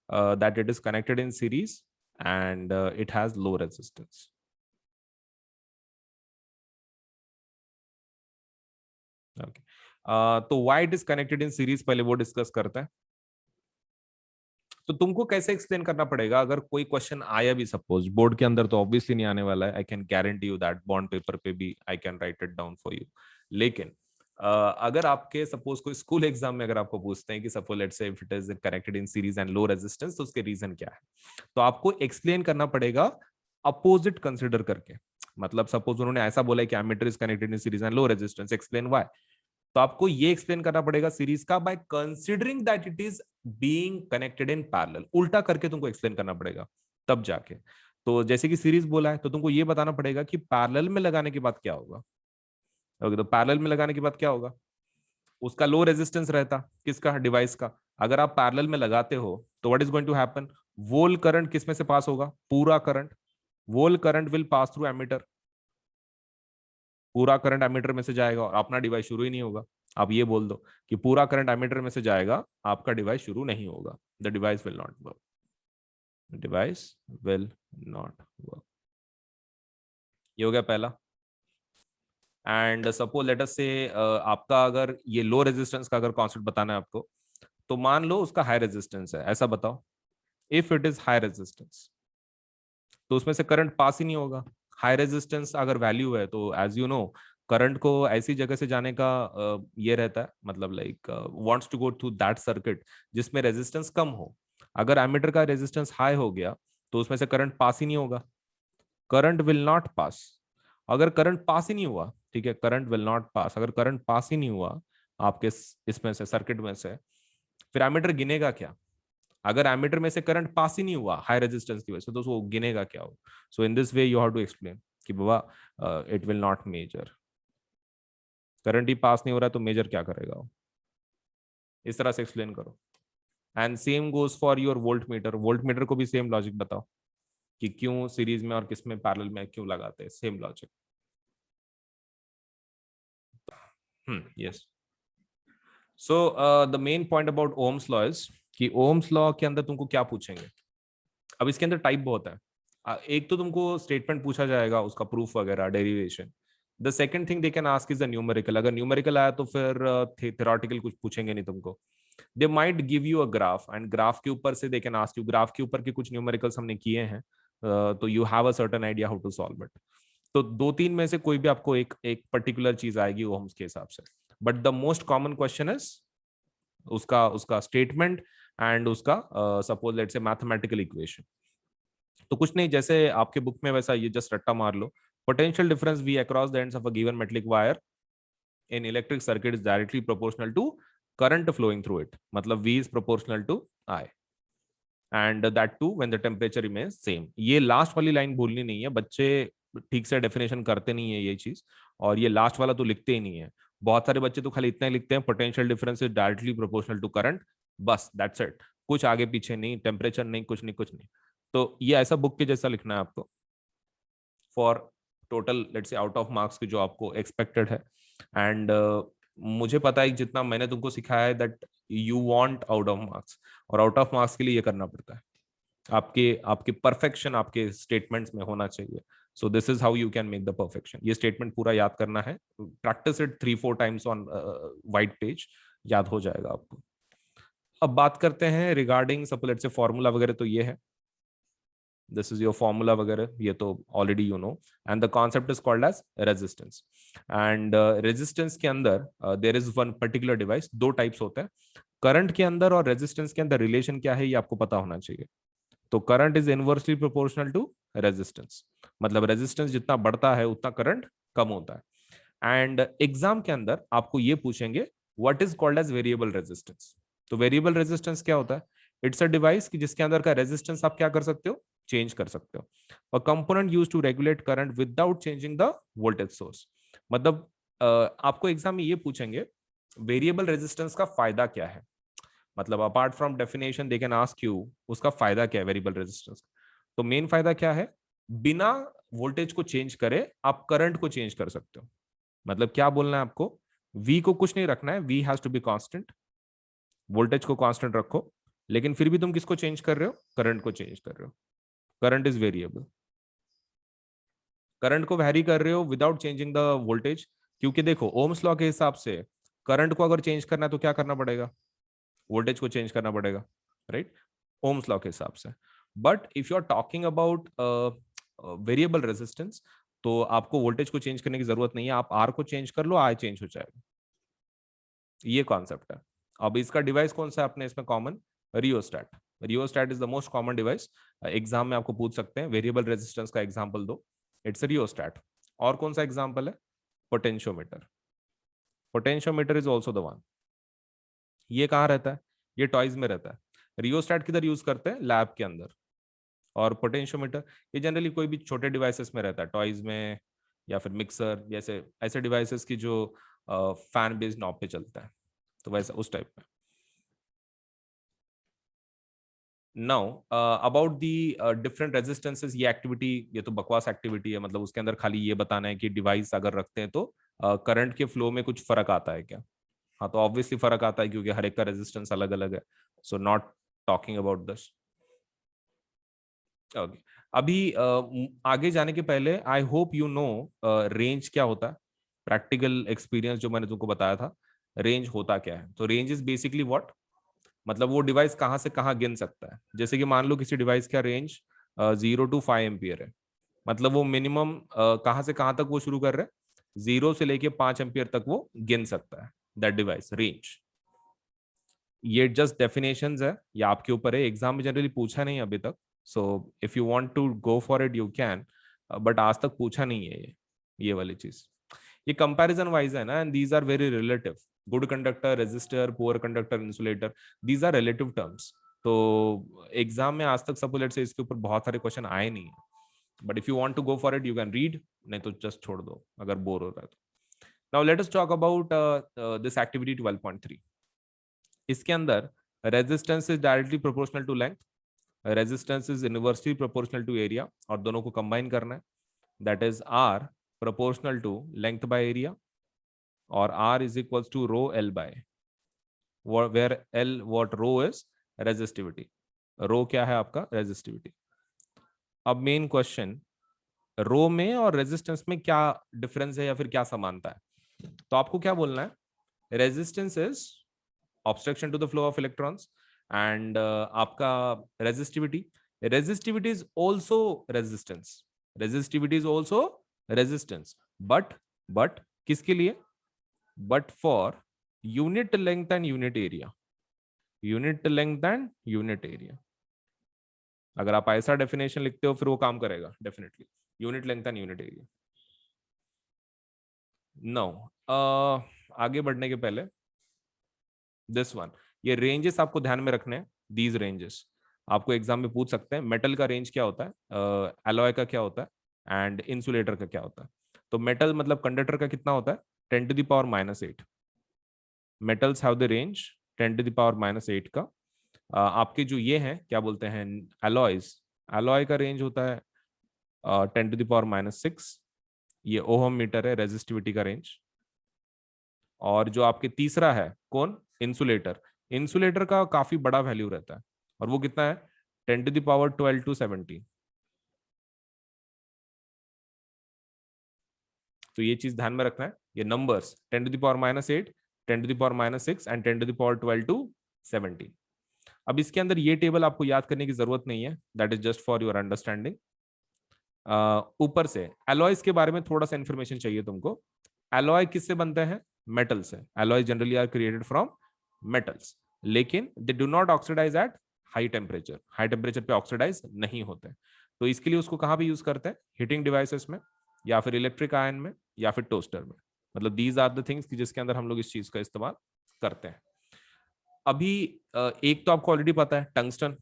That it is connected in series and it has low resistance. Okay, तो why it is connected in series पहले वो डिस्कस करते हैं। तो तुमको कैसे एक्सप्लेन करना पड़ेगा अगर कोई क्वेश्चन आया भी, सपोज बोर्ड के अंदर तो ऑब्वियसली नहीं आने वाला है, I can guarantee you that, bond paper पे भी I can write it down for you. लेकिन अगर आपके सपोज कोई स्कूल एग्जाम में अगर आपको पूछते हैं कि suppose let's say if it is connected in series and low resistance, तो उसके रीजन क्या है, तो आपको एक्सप्लेन करना पड़ेगा अपोजिट कंसिडर करके। मतलब सपोज उन्होंने ऐसा बोला है कि ammeter is connected in series and low resistance, explain why. तो आपको ये एक्सप्लेन करना पड़ेगा सीरीज का by considering that it is being connected in parallel, उल्टा करके तुमको एक्सप्लेन करना पड़ेगा तब जाके। तो जैसे कि सीरीज बोला है तो तुमको ये बताना पड़ेगा कि पैरेलल में लगाने के बाद क्या होगा। ओके, तो पैरेलल में लगाने के बाद क्या होगा, उसका लो रेजिस्टेंस रहता, किसका, डिवाइस का। अगर आप पैरेलल में लगाते हो तो what is going to happen, whole current किस में से पास होगा, पूरा current, whole current will pass through ammeter, पूरा करंट एमीटर में से जाएगा और अपना डिवाइस शुरू ही नहीं होगा। आप ये बोल दो कि पूरा करंट एमीटर में से जाएगा, आपका डिवाइस शुरू नहीं होगा, the device will not work, device will not work. ये हो गया पहला। एंड सपोज लेट अस से आपका अगर ये लो रेजिस्टेंस का अगर कॉन्सेप्ट बताना है आपको, तो मान लो उसका हाई रेजिस्टेंस है, ऐसा बताओ। If it is high resistance तो उसमें से करंट पास ही नहीं होगा। हाई रेजिस्टेंस अगर वैल्यू है तो एज यू नो, करंट को ऐसी जगह से जाने का ये रहता है, मतलब like wants to go to that circuit जिसमें रेजिस्टेंस कम हो। अगर एमीटर का रेजिस्टेंस हाई हो गया तो उसमें से करंट पास ही नहीं होगा, करंट विल नॉट पास। अगर करंट पास ही नहीं हुआ, ठीक है, करंट विल नॉट पास, अगर करंट पास ही नहीं हुआ आपके इसमें से, सर्किट में से, फिर एमीटर गिनेगा क्या। अगर एमीटर में से करंट पास ही नहीं हुआ हाई रेजिस्टेंस की वजह से, तो वो गिनेगा क्या हो। So in this way you have to explain कि बाबा it will not measure, current ही पास नहीं हो रहा है तो मेजर क्या करेगा वो, इस तरह से एक्सप्लेन करो। And same goes for your volt meter, voltmeter को भी सेम लॉजिक बताओ कि क्यों सीरीज में और किस में पैरेलल में क्यों लगाते हैं, same logic. Yes, so the main point about Ohm's law is कि ओम्स लॉ के अंदर तुमको क्या पूछेंगे। अब इसके अंदर टाइप बहुत है। एक तो तुमको स्टेटमेंट पूछा जाएगा, उसका प्रूफ वगैरह, derivation. The second thing they can ask is the numerical, अगर न्यूमेरिकल आया तो फिर थ्योरेटिकल कुछ पूछेंगे नहीं तुमको। They might give you a graph and graph के ऊपर से they can ask you, graph के ऊपर के कुछ न्यूमेरिकल्स हमने किए हैं, तो you have a certain idea how to solve it. तो दो तीन में से कोई भी आपको एक एक पर्टिकुलर चीज आएगी ओम्स के हिसाब से। But the most common question is उसका उसका स्टेटमेंट एंड उसका सपोज लेट से मैथमेटिकल इक्वेशन। तो कुछ नहीं, जैसे आपके बुक में वैसा ये जस्ट रट्टा मार लो, potential difference V across the ends of a given metallic wire in electric circuit is directly proportional to current flowing through it, मतलब V is proportional to I and that too when the temperature remains same. ये लास्ट वाली लाइन बोलनी नहीं है, बच्चे ठीक से डेफिनेशन करते नहीं है ये चीज, और ये लास्ट वाला तो लिखते ही नहीं है। बहुत सारे बच्चे तो खाली इतना ही लिखते हैं, potential difference is directly proportional to current, बस दैट्स इट, कुछ आगे पीछे नहीं, टेम्परेचर नहीं, कुछ नहीं, कुछ नहीं। तो ये ऐसा बुक के जैसा लिखना है आपको for total let's say out of marks की जो आपको एक्सपेक्टेड है। एंड मुझे पता है जितना मैंने तुमको सिखाया है that you want out of marks, और आउट ऑफ मार्क्स के लिए ये करना पड़ता है, आपके आपके परफेक्शन आपके स्टेटमेंट्स में होना चाहिए। सो this is how you can make the perfection. ये स्टेटमेंट पूरा याद करना है, practice it 3-4 times on white page, याद हो जाएगा आपको। अब बात करते हैं regarding suppose let's say formula वगैरह, तो ये है, दिस इज योर फॉर्मूला वगैरह, ये तो already you know. And the concept is called as resistance. And resistance के अंदर there is one particular device, दो टाइप्स होते हैं। करंट के अंदर और रेजिस्टेंस के अंदर रिलेशन क्या है ये आपको पता होना चाहिए। तो current is inversely proportional to resistance, मतलब रेजिस्टेंस जितना बढ़ता है उतना करंट कम होता है। एंड एग्जाम के अंदर आपको ये पूछेंगे what is called as variable resistance. तो वेरिएबल रेजिस्टेंस क्या होता है, इट्स अ डिवाइस कि जिसके अंदर का रेजिस्टेंस आप क्या कर सकते हो, चेंज कर सकते हो। और component use to regulate current without changing the voltage source. मतलब आपको एग्जाम में ये पूछेंगे वेरिएबल रेजिस्टेंस का फायदा क्या है, मतलब apart from definition they can ask you उसका फायदा क्या है वेरिएबल रेजिस्टेंस। तो मेन फायदा क्या है, बिना वोल्टेज को चेंज करे आप करंट को चेंज कर सकते हो। मतलब क्या बोलना है आपको, वी को कुछ नहीं रखना है, we has to be constant, voltage को कांस्टेंट रखो, लेकिन फिर भी तुम किसको चेंज कर रहे हो, करंट को चेंज कर रहे हो। करंट इज वेरिएबल, करंट को वैरी कर रहे हो विदाउट चेंजिंग द वोल्टेज, क्योंकि देखो ओम्स लॉ के हिसाब से करंट को अगर चेंज करना है तो क्या करना पड़ेगा, वोल्टेज को चेंज करना पड़ेगा, राइट, ओम्स लॉ के हिसाब से। But if you are talking about variable resistance, तो आपको वोल्टेज को चेंज करने की जरूरत नहीं है, आप आर को चेंज कर लो, आई चेंज हो जाएगा। ये कॉन्सेप्ट है। अब इसका डिवाइस कौन सा है अपने इसमें common, rheostat. Rheostat is the most common device. Exam में आपको पूछ सकते हैं वेरिएबल रेजिस्टेंस का एग्जांपल दो, इट्स रियोस्टैट। और कौन सा एग्जांपल है, potentiometer. Potentiometer is also the one. ये कहाँ रहता है, ये टॉयज में रहता है। रियोस्टैट किधर यूज करते हैं, लैब के अंदर। और पोटेंशियोमीटर ये जनरली कोई भी छोटे डिवाइसेस में रहता है, टॉयज में या फिर मिक्सर जैसे ऐसे डिवाइसेस की जो फैन बेस्ड नॉब पे चलता है, तो वैसा उस टाइप में। Now about the different resistances, ये एक्टिविटी ये तो बकवास एक्टिविटी है, मतलब उसके अंदर खाली ये बताना है कि डिवाइस अगर रखते हैं तो करंट के फ्लो में कुछ फर्क आता है क्या। हाँ तो ऑब्वियसली फर्क आता है क्योंकि हर एक का रेजिस्टेंस अलग अलग है, so not talking about this. Okay, अभी आगे जाने के पहले I hope you know range क्या होता है। प्रैक्टिकल एक्सपीरियंस जो मैंने तुमको बताया था, रेंज होता क्या है। तो रेंज इज बेसिकली व्हाट, मतलब वो डिवाइस कहाँ से कहाँ गिन सकता है। जैसे कि मान लो किसी डिवाइस का रेंज 0 to 5 एम्पियर है, मतलब वो मिनिमम कहाँ से कहाँ तक वो शुरू कर रहे हैं, 0 से लेके 5 एम्पियर तक वो गिन सकता है, दैट डिवाइस रेंज। ये जस्ट डेफिनेशंस है, ये आपके ऊपर है, एग्जाम में जनरली पूछा नहीं अभी तक। So if you want to go for it you can, but आज तक पूछा नहीं है ये वाली चीज। ये कंपैरिजन वाइज है ना, and these are very relative. Good conductor, resistor, poor conductor, insulator, these are relative terms. तो एग्जाम में आज तक सपोलेट से इसके ऊपर बहुत सारे क्वेश्चन आए नहीं है, but if you want to go for it you can read, नहीं तो जस्ट छोड़ दो अगर बोर हो रहा है तो। Now let us talk about this activity 12.3। इसके अंदर resistance is directly proportional to length, resistance is inversely proportional to area, और दोनों को कंबाइन करना है, that is R proportional to length by area, और R is equals to rho L by, where L what rho is resistivity, rho क्या है आपका रेजिस्टिविटी। अब मेन क्वेश्चन, रो में और रेजिस्टेंस में क्या डिफरेंस है या फिर क्या समानता है। तो आपको क्या बोलना है, resistance is obstruction to the flow of electrons, and आपका resistivity, resistivity is also resistance, resistivity is also resistance, but किसके लिए, but for unit length and unit area, unit length and unit area। अगर आप ऐसा डेफिनेशन लिखते हो फिर वो काम करेगा definitely, unit length and unit area. No, आगे बढ़ने के पहले दिस वन, ये रेंजेस आपको ध्यान में रखने हैं। दीज रेंजेस आपको एग्जाम में पूछ सकते हैं, मेटल का रेंज क्या होता है, एलॉय का क्या होता है, एंड इंसुलेटर का क्या होता है। तो मेटल मतलब कंडक्टर का कितना होता है, 10⁻⁻8। मेटल्स हैव द रेंज 10⁻⁻8 का। आपके जो ये हैं क्या बोलते हैं एलॉयज, एलॉय का रेंज होता है 10⁻⁻6। ये ओहम मीटर है रेजिस्टिविटी का रेंज। और जो आपके तीसरा है कौन, इंसुलेटर, इंसुलेटर का काफी बड़ा वैल्यू रहता है, और वो कितना है 10⁻12 to 17। तो ये चीज ध्यान में रखना है, ये नंबर्स 10⁻⁻8, 10⁻⁻6 एंड 10⁻12 to 17। अब इसके अंदर ये टेबल आपको याद करने की जरूरत नहीं है, that is just for your understanding. ऊपर से एलॉयज के बारे में थोड़ा सा इंफॉर्मेशन चाहिए तुमको। एलॉय किससे बनते हैं, मेटल से। Alloy generally are created from metals, लेकिन they do not oxidise at high temperature, high temperature पे ऑक्सीडाइज नहीं होते। तो इसके लिए उसको कहाँ पे यूज करते हैं, हीटिंग डिवाइसेस में, या फिर इलेक्ट्रिक आयन में, या फिर टोस्टर में। मतलब दीज आर द थिंग्स जिसके अंदर हम लोग इस चीज का इस्तेमाल करते हैं। अभी एक तो आपको ऑलरेडी पता है टंगस्टन,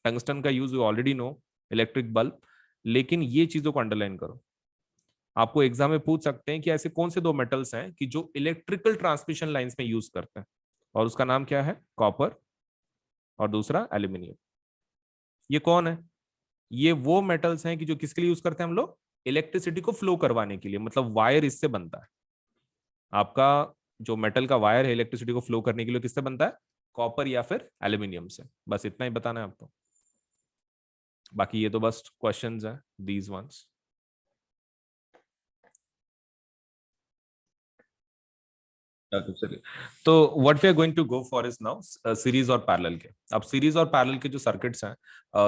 टंगस्टन का use you already know, electric bulb. लेकिन ये चीजों को अंडरलाइन करो, आपको एग्जाम में पूछ सकते हैं कि ऐसे कौन से दो मेटल्स हैं कि जो इलेक्ट्रिकल ट्रांसमिशन लाइंस में यूज करते हैं, और उसका नाम क्या है, कॉपर, और दूसरा एल्यूमिनियम। ये कौन है, ये वो मेटल्स हैं कि जो किसके लिए यूज करते हैं हम लोग, इलेक्ट्रिसिटी को फ्लो करवाने के लिए, मतलब वायर इससे बनता है। आपका जो मेटल का वायर है इलेक्ट्रिसिटी को फ्लो करने के लिए किससे बनता है, कॉपर या फिर एल्यूमिनियम से। बस इतना ही बताना है आपको, बाकी ये तो बस क्वेश्चंस हैं, दीज वंस। Okay, चलिए। तो what we are going to go for is now series और पैरेलल के। अब सीरीज और पैरेलल के जो सर्किट्स हैं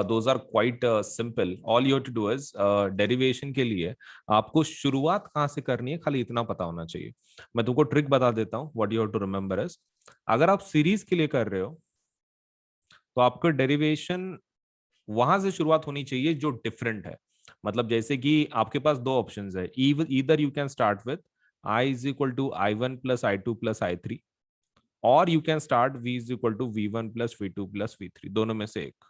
those are quite simple. All you have to do is derivation के लिए आपको शुरुआत कहाँ से करनी है, खाली इतना पता होना चाहिए। मैं तुमको ट्रिक बता देता हूँ। What you have to remember is, अगर आप सीरीज के लिए कर रहे हो तो आपको डेरिवेशन वहां से शुरुआत होनी चाहिए जो डिफरेंट है। मतलब जैसे कि आपके पास दो ऑप्शंस है, either you can start with I is equal to I1 + I2 + I3, और you can start V is equal to V1 + V2 + V3, दोनों में से एक।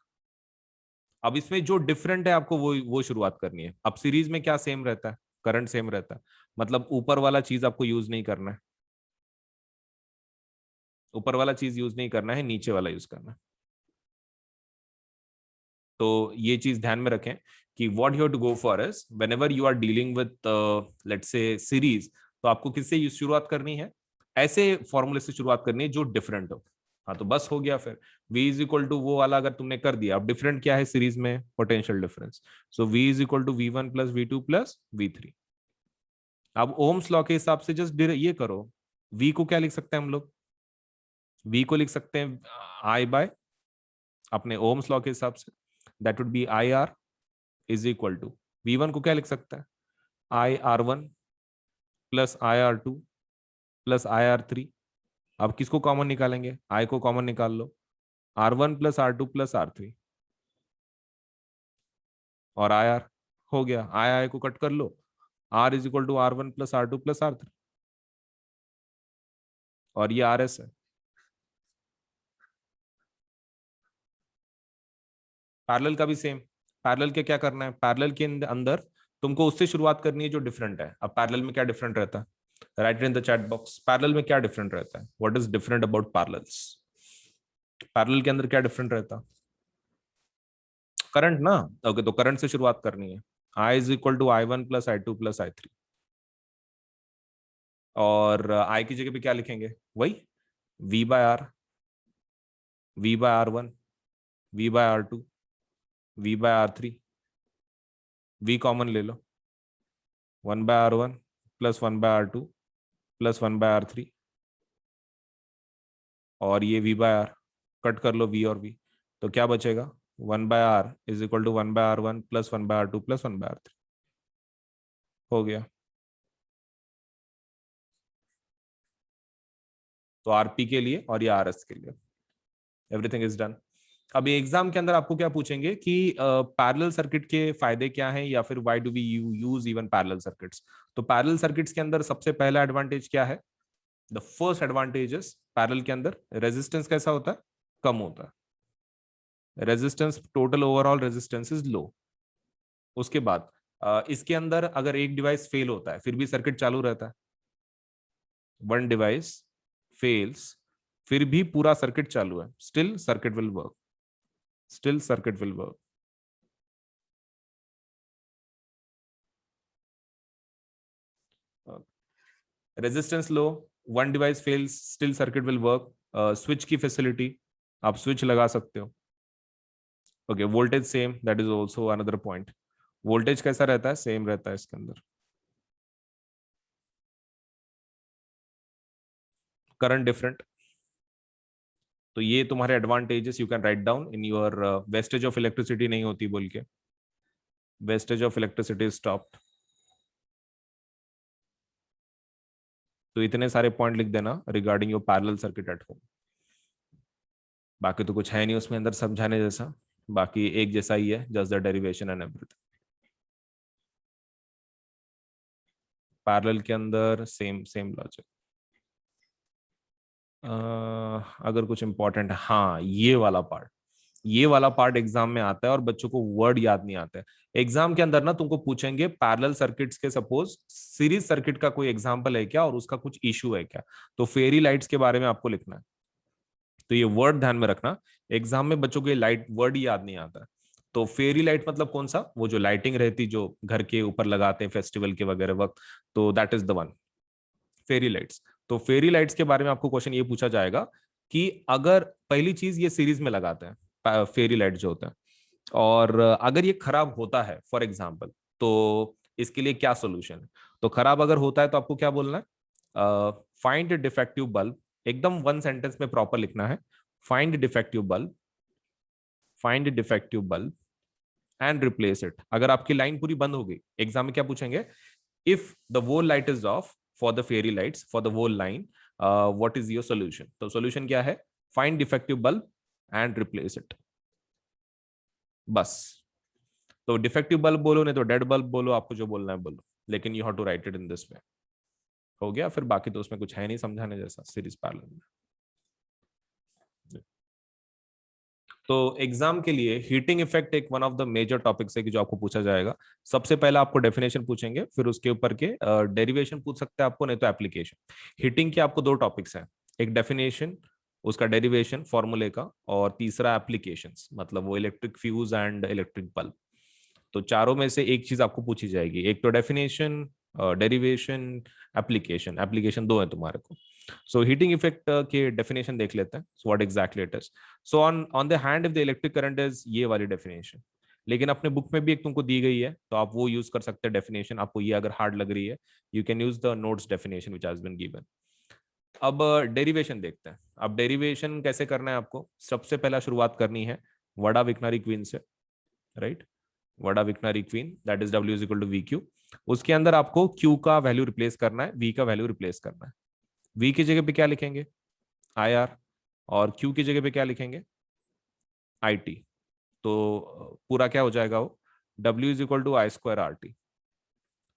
अब इसमें जो डिफरेंट है आपको वो शुरुआत करनी है। अब सीरीज में क्या सेम रहता है, करंट सेम रहता है, मतलब ऊपर वाला चीज आपको यूज नहीं करना है, ऊपर वाला चीज यूज नहीं करना है, नीचे वाला यूज करना है। तो ये चीज ध्यान में रखें कि what you have to go for is whenever you are dealing with let's say series, तो आपको किससे शुरुआत करनी है, ऐसे फॉर्मूले से शुरुआत करनी है जो डिफरेंट हो। हाँ तो बस हो गया फिर। V इज इक्वल टू वो वाला अगर तुमने कर दिया, अब डिफरेंट क्या है सीरीज में, potential difference. So V is equal to V1 + V2 + V3। अब ओम्स लॉ के हिसाब से जस्ट ये करो, V को क्या लिख सकते हैं हम लोग, V को लिख सकते हैं I बाय, अपने ओम्स लॉ के हिसाब से that would be IR is equal to, V1 को क्या लिख सकता है, IR1 + IR2 + IR3। अब किसको कॉमन निकालेंगे, I को कॉमन निकाल लो, R1 + R2 + R3 और IR। हो गया, I को कट कर लो, R is equal to R1 + R2 + R3, और ये RS है। पैरेलल का भी सेम। पैरेलल के क्या करना है, पैरेलल के अंदर तुमको उससे शुरुआत करनी है जो डिफरेंट है। अब पैरेलल में क्या डिफरेंट रहता है, right in the chat box, parallel में क्या डिफरेंट रहता है, what is different about parallels. Parallel के अंदर क्या डिफरेंट रहता, करंट ना। ओके, तो करंट से शुरुआत करनी है। I is equal to I1 + I2 + I3, और I की जगह पे क्या लिखेंगे, वही V/R, V/R1, V/R2, V/R3। V common ले लो, 1/R1 + 1/R2 + 1/R3, और ये V/R कट कर लो, V और V, तो क्या बचेगा, 1/R is equal to 1/R1 + 1/R2 + 1/R3। हो गया। तो RP के लिए और ये RS के लिए एवरीथिंग इज डन। अभी एग्जाम के अंदर आपको क्या पूछेंगे कि पैरेलल सर्किट के फायदे क्या हैं, या फिर why do we use even parallel circuits. तो पैरेलल सर्किट्स के अंदर सबसे पहला एडवांटेज क्या है, the first advantage is parallel के अंदर रेजिस्टेंस कैसा होता है, कम होता है। Resistance, total overall resistance is low. उसके बाद इसके अंदर अगर एक डिवाइस फेल होता है फिर भी सर्किट चालू रहता है। वन डिवाइस फेल्स, फिर भी पूरा सर्किट चालू है, still circuit will work, still circuit will work. Resistance low, one device fails, still circuit will work. Switch की फैसिलिटी, आप स्विच लगा सकते हो। Okay, voltage same, that is also another point. Voltage कैसा रहता है, सेम रहता है इसके अंदर। Current different. तो ये तुम्हारे advantages you can write down in your wastage of electricity नहीं होती बोल के, वेस्टेज ऑफ इलेक्ट्रिसिटी स्टॉप्ड। तो इतने सारे पॉइंट लिख देना regarding your parallel circuit at home. बाकी तो कुछ है नहीं उसमें अंदर समझाने जैसा, बाकी एक जैसा ही है, just the derivation and everything. Parallel के अंदर सेम सेम लॉजिक। अगर कुछ इंपॉर्टेंट है, हाँ ये वाला पार्ट, ये वाला पार्ट एग्जाम में आता है और बच्चों को वर्ड याद नहीं आता है। एग्जाम के अंदर ना तुमको पूछेंगे पैरेलल सर्किट्स के, सपोज सीरीज सर्किट का कोई एग्जांपल है क्या और उसका कुछ इशू है क्या, तो फेरी लाइट्स के बारे में आपको लिखना है। तो ये वर्ड ध्यान में रखना, एग्जाम में बच्चों को ये लाइट वर्ड ही याद नहीं आता है। तो फेरी लाइट मतलब कौन सा, वो जो लाइटिंग रहती जो घर के ऊपर लगाते हैं फेस्टिवल के वगैरह वक्त, तो that is the one, fairy lights. तो फेरी लाइट्स के बारे में आपको क्वेश्चन ये पूछा जाएगा कि अगर पहली चीज ये सीरीज में लगाते हैं फेरी लाइट जो होता है, और अगर ये खराब होता है फॉर एग्जाम्पल, तो इसके लिए क्या सोल्यूशन है। तो खराब अगर होता है तो आपको क्या बोलना है, फाइंड डिफेक्टिव बल्ब, एकदम वन सेंटेंस में प्रॉपर लिखना है, find defective bulb, find defective bulb and replace it. अगर आपकी लाइन पूरी बंद हो गई, एग्जाम में क्या पूछेंगे, if the whole light is off for the fairy lights for the whole line, what is your solution? तो सोल्यूशन क्या है? Find defective bulb and replace it, बस। तो डिफेक्टिव बल्ब बोलो, नहीं तो डेड बल्ब बोलो, आपको जो बोलना है बोलो, लेकिन you have to write it in this way. हो गया? फिर बाकी तो उसमें कुछ है नहीं समझाने जैसा सीरीज पैरेलल में। तो एग्जाम के लिए हीटिंग इफेक्ट एक one of the major topics है कि जो आपको पूछा जाएगा। सबसे पहले आपको डेफिनेशन पूछेंगे, फिर उसके ऊपर के डेरिवेशन पूछ सकते हैं आपको, नहीं तो एप्लीकेशन। हीटिंग के आपको दो टॉपिक्स हैं, एक डेफिनेशन, उसका डेरिवेशन फॉर्मूले का, और तीसरा एप्लीकेशंस, मतलब वो electric fuse and electric bulb. तो चारों में से एक चीज आपको पूछी जाएगी, एक तो डेफिनेशन, डेरिवेशन, एप्लीकेशन। एप्लीकेशन दो है तुम्हारे को। सो हीटिंग इफेक्ट के डेफिनेशन देख लेते हैं, so what exactly it is. So on on the hand if the electric current is, ये वाली डेफिनेशन, लेकिन अपने बुक में भी एक तुमको दी गई है, तो आप वो यूज कर सकते हैं डेफिनेशन। आपको ये अगर हार्ड लग रही है, you can use the notes definition which has been given. अब डेरिवेशन देखते हैं। अब डेरिवेशन कैसे करना है आपको? सबसे पहला शुरुआत करनी है वडा विक्नारी क्वीन से, राइट? वडा विक्नारी क्वीन, that is W is equal to V Q. उसके अंदर आपको Q का वैल्यू रिप्लेस करना है, V का वैल्यू रिप्लेस करना है। V की जगह पे क्या लिखेंगे? IR, और Q की जगह पे क्या लिखेंगे? IT। तो पूरा क्या हो जाएगा वो? W is equal to I²RT।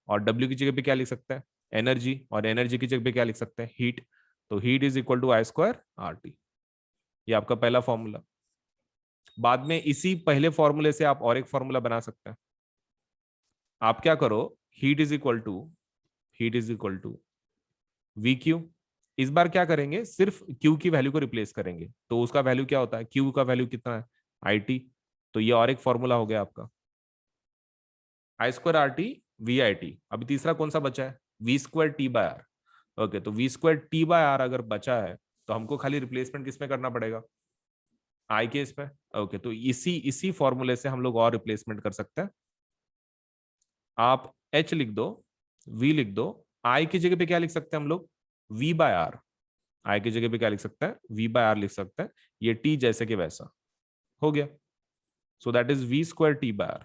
और W की जगह पे क्या लिख सकते हैं? एनर्जी, और एनर्जी की जगह पे क्या लिख सकते हैं? हीट। तो heat is equal to I²RT। ये आपका पहला फॉर्मूला। बाद में इसी पहले फॉर्मूले से आप और एक फॉर्मूला बना सकते हैं। आप क्या करो, heat is equal to, heat is equal to V Q. इस बार क्या करेंगे, सिर्फ क्यू की वैल्यू को रिप्लेस करेंगे। तो उसका वैल्यू क्या होता है? क्यू का वैल्यू कितना है? IT। तो ये और एक फॉर्मूला हो गया आपका, I²RT VIT। अभी तीसरा कौन सा बचा है? V²T/R। ओके, तो V²T/R अगर बचा है, तो हमको खाली रिप्लेसमेंट किसमें करना पड़ेगा? आई के इसमें। ओके, तो इसी इसी फॉर्मूले से हम लोग और रिप्लेसमेंट कर सकते हैं। आप H लिख दो, V लिख दो, I की जगह पे क्या लिख सकते हैं हम लोग? V/R। आई की जगह पे क्या लिख सकता है? V/R लिख सकता है। ये T जैसे कि वैसा हो गया। So that is V²T/R।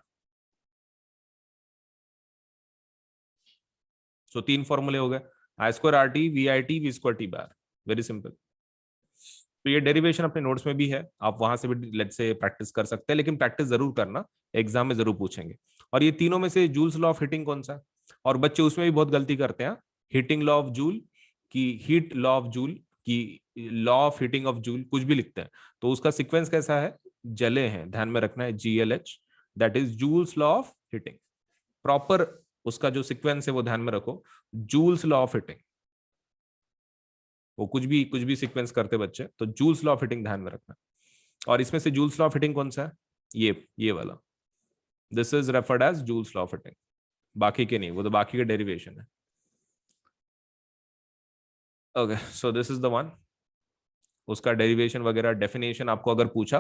सो तीन फॉर्मूले हो गए, I²RT VIT V²T/R। Very simple. तो ये डेरिवेशन अपने नोट्स में भी है, आप वहां से भी लेट्स से प्रैक्टिस कर सकते हैं, लेकिन प्रैक्टिस जरूर करना, एग्जाम में जरूर पूछेंगे। और ये तीनों में से जूल्स लॉ ऑफ हीटिंग कौन सा है? और बच्चे उसमें भी बहुत गलती करते हैं, हीटिंग लॉ ऑफ जूल की हीट लॉ ऑफ जूल की law of heating of joule, कुछ भी लिखते हैं। तो उसका सीक्वेंस कैसा है? जले हैं, ध्यान में रखना है, GLH, that is joules law of heating. Proper उसका जो सीक्वेंस है वो ध्यान में रखो, जूल्स लॉ ऑफ हीटिंग। वो कुछ भी सीक्वेंस करते बच्चे, तो जूल्स लॉ ऑफ हीटिंग ध्यान में रखना। और इसमें से जूल्स लॉ ऑफ हीटिंग कौन सा है? ये वाला, this is referred as Joule's law of heating. बाकी के नहीं, वो तो बाकी के डेरिवेशन है। Okay, so this is the one. उसका डेरिवेशन वगैरह डेफिनेशन आपको अगर पूछा,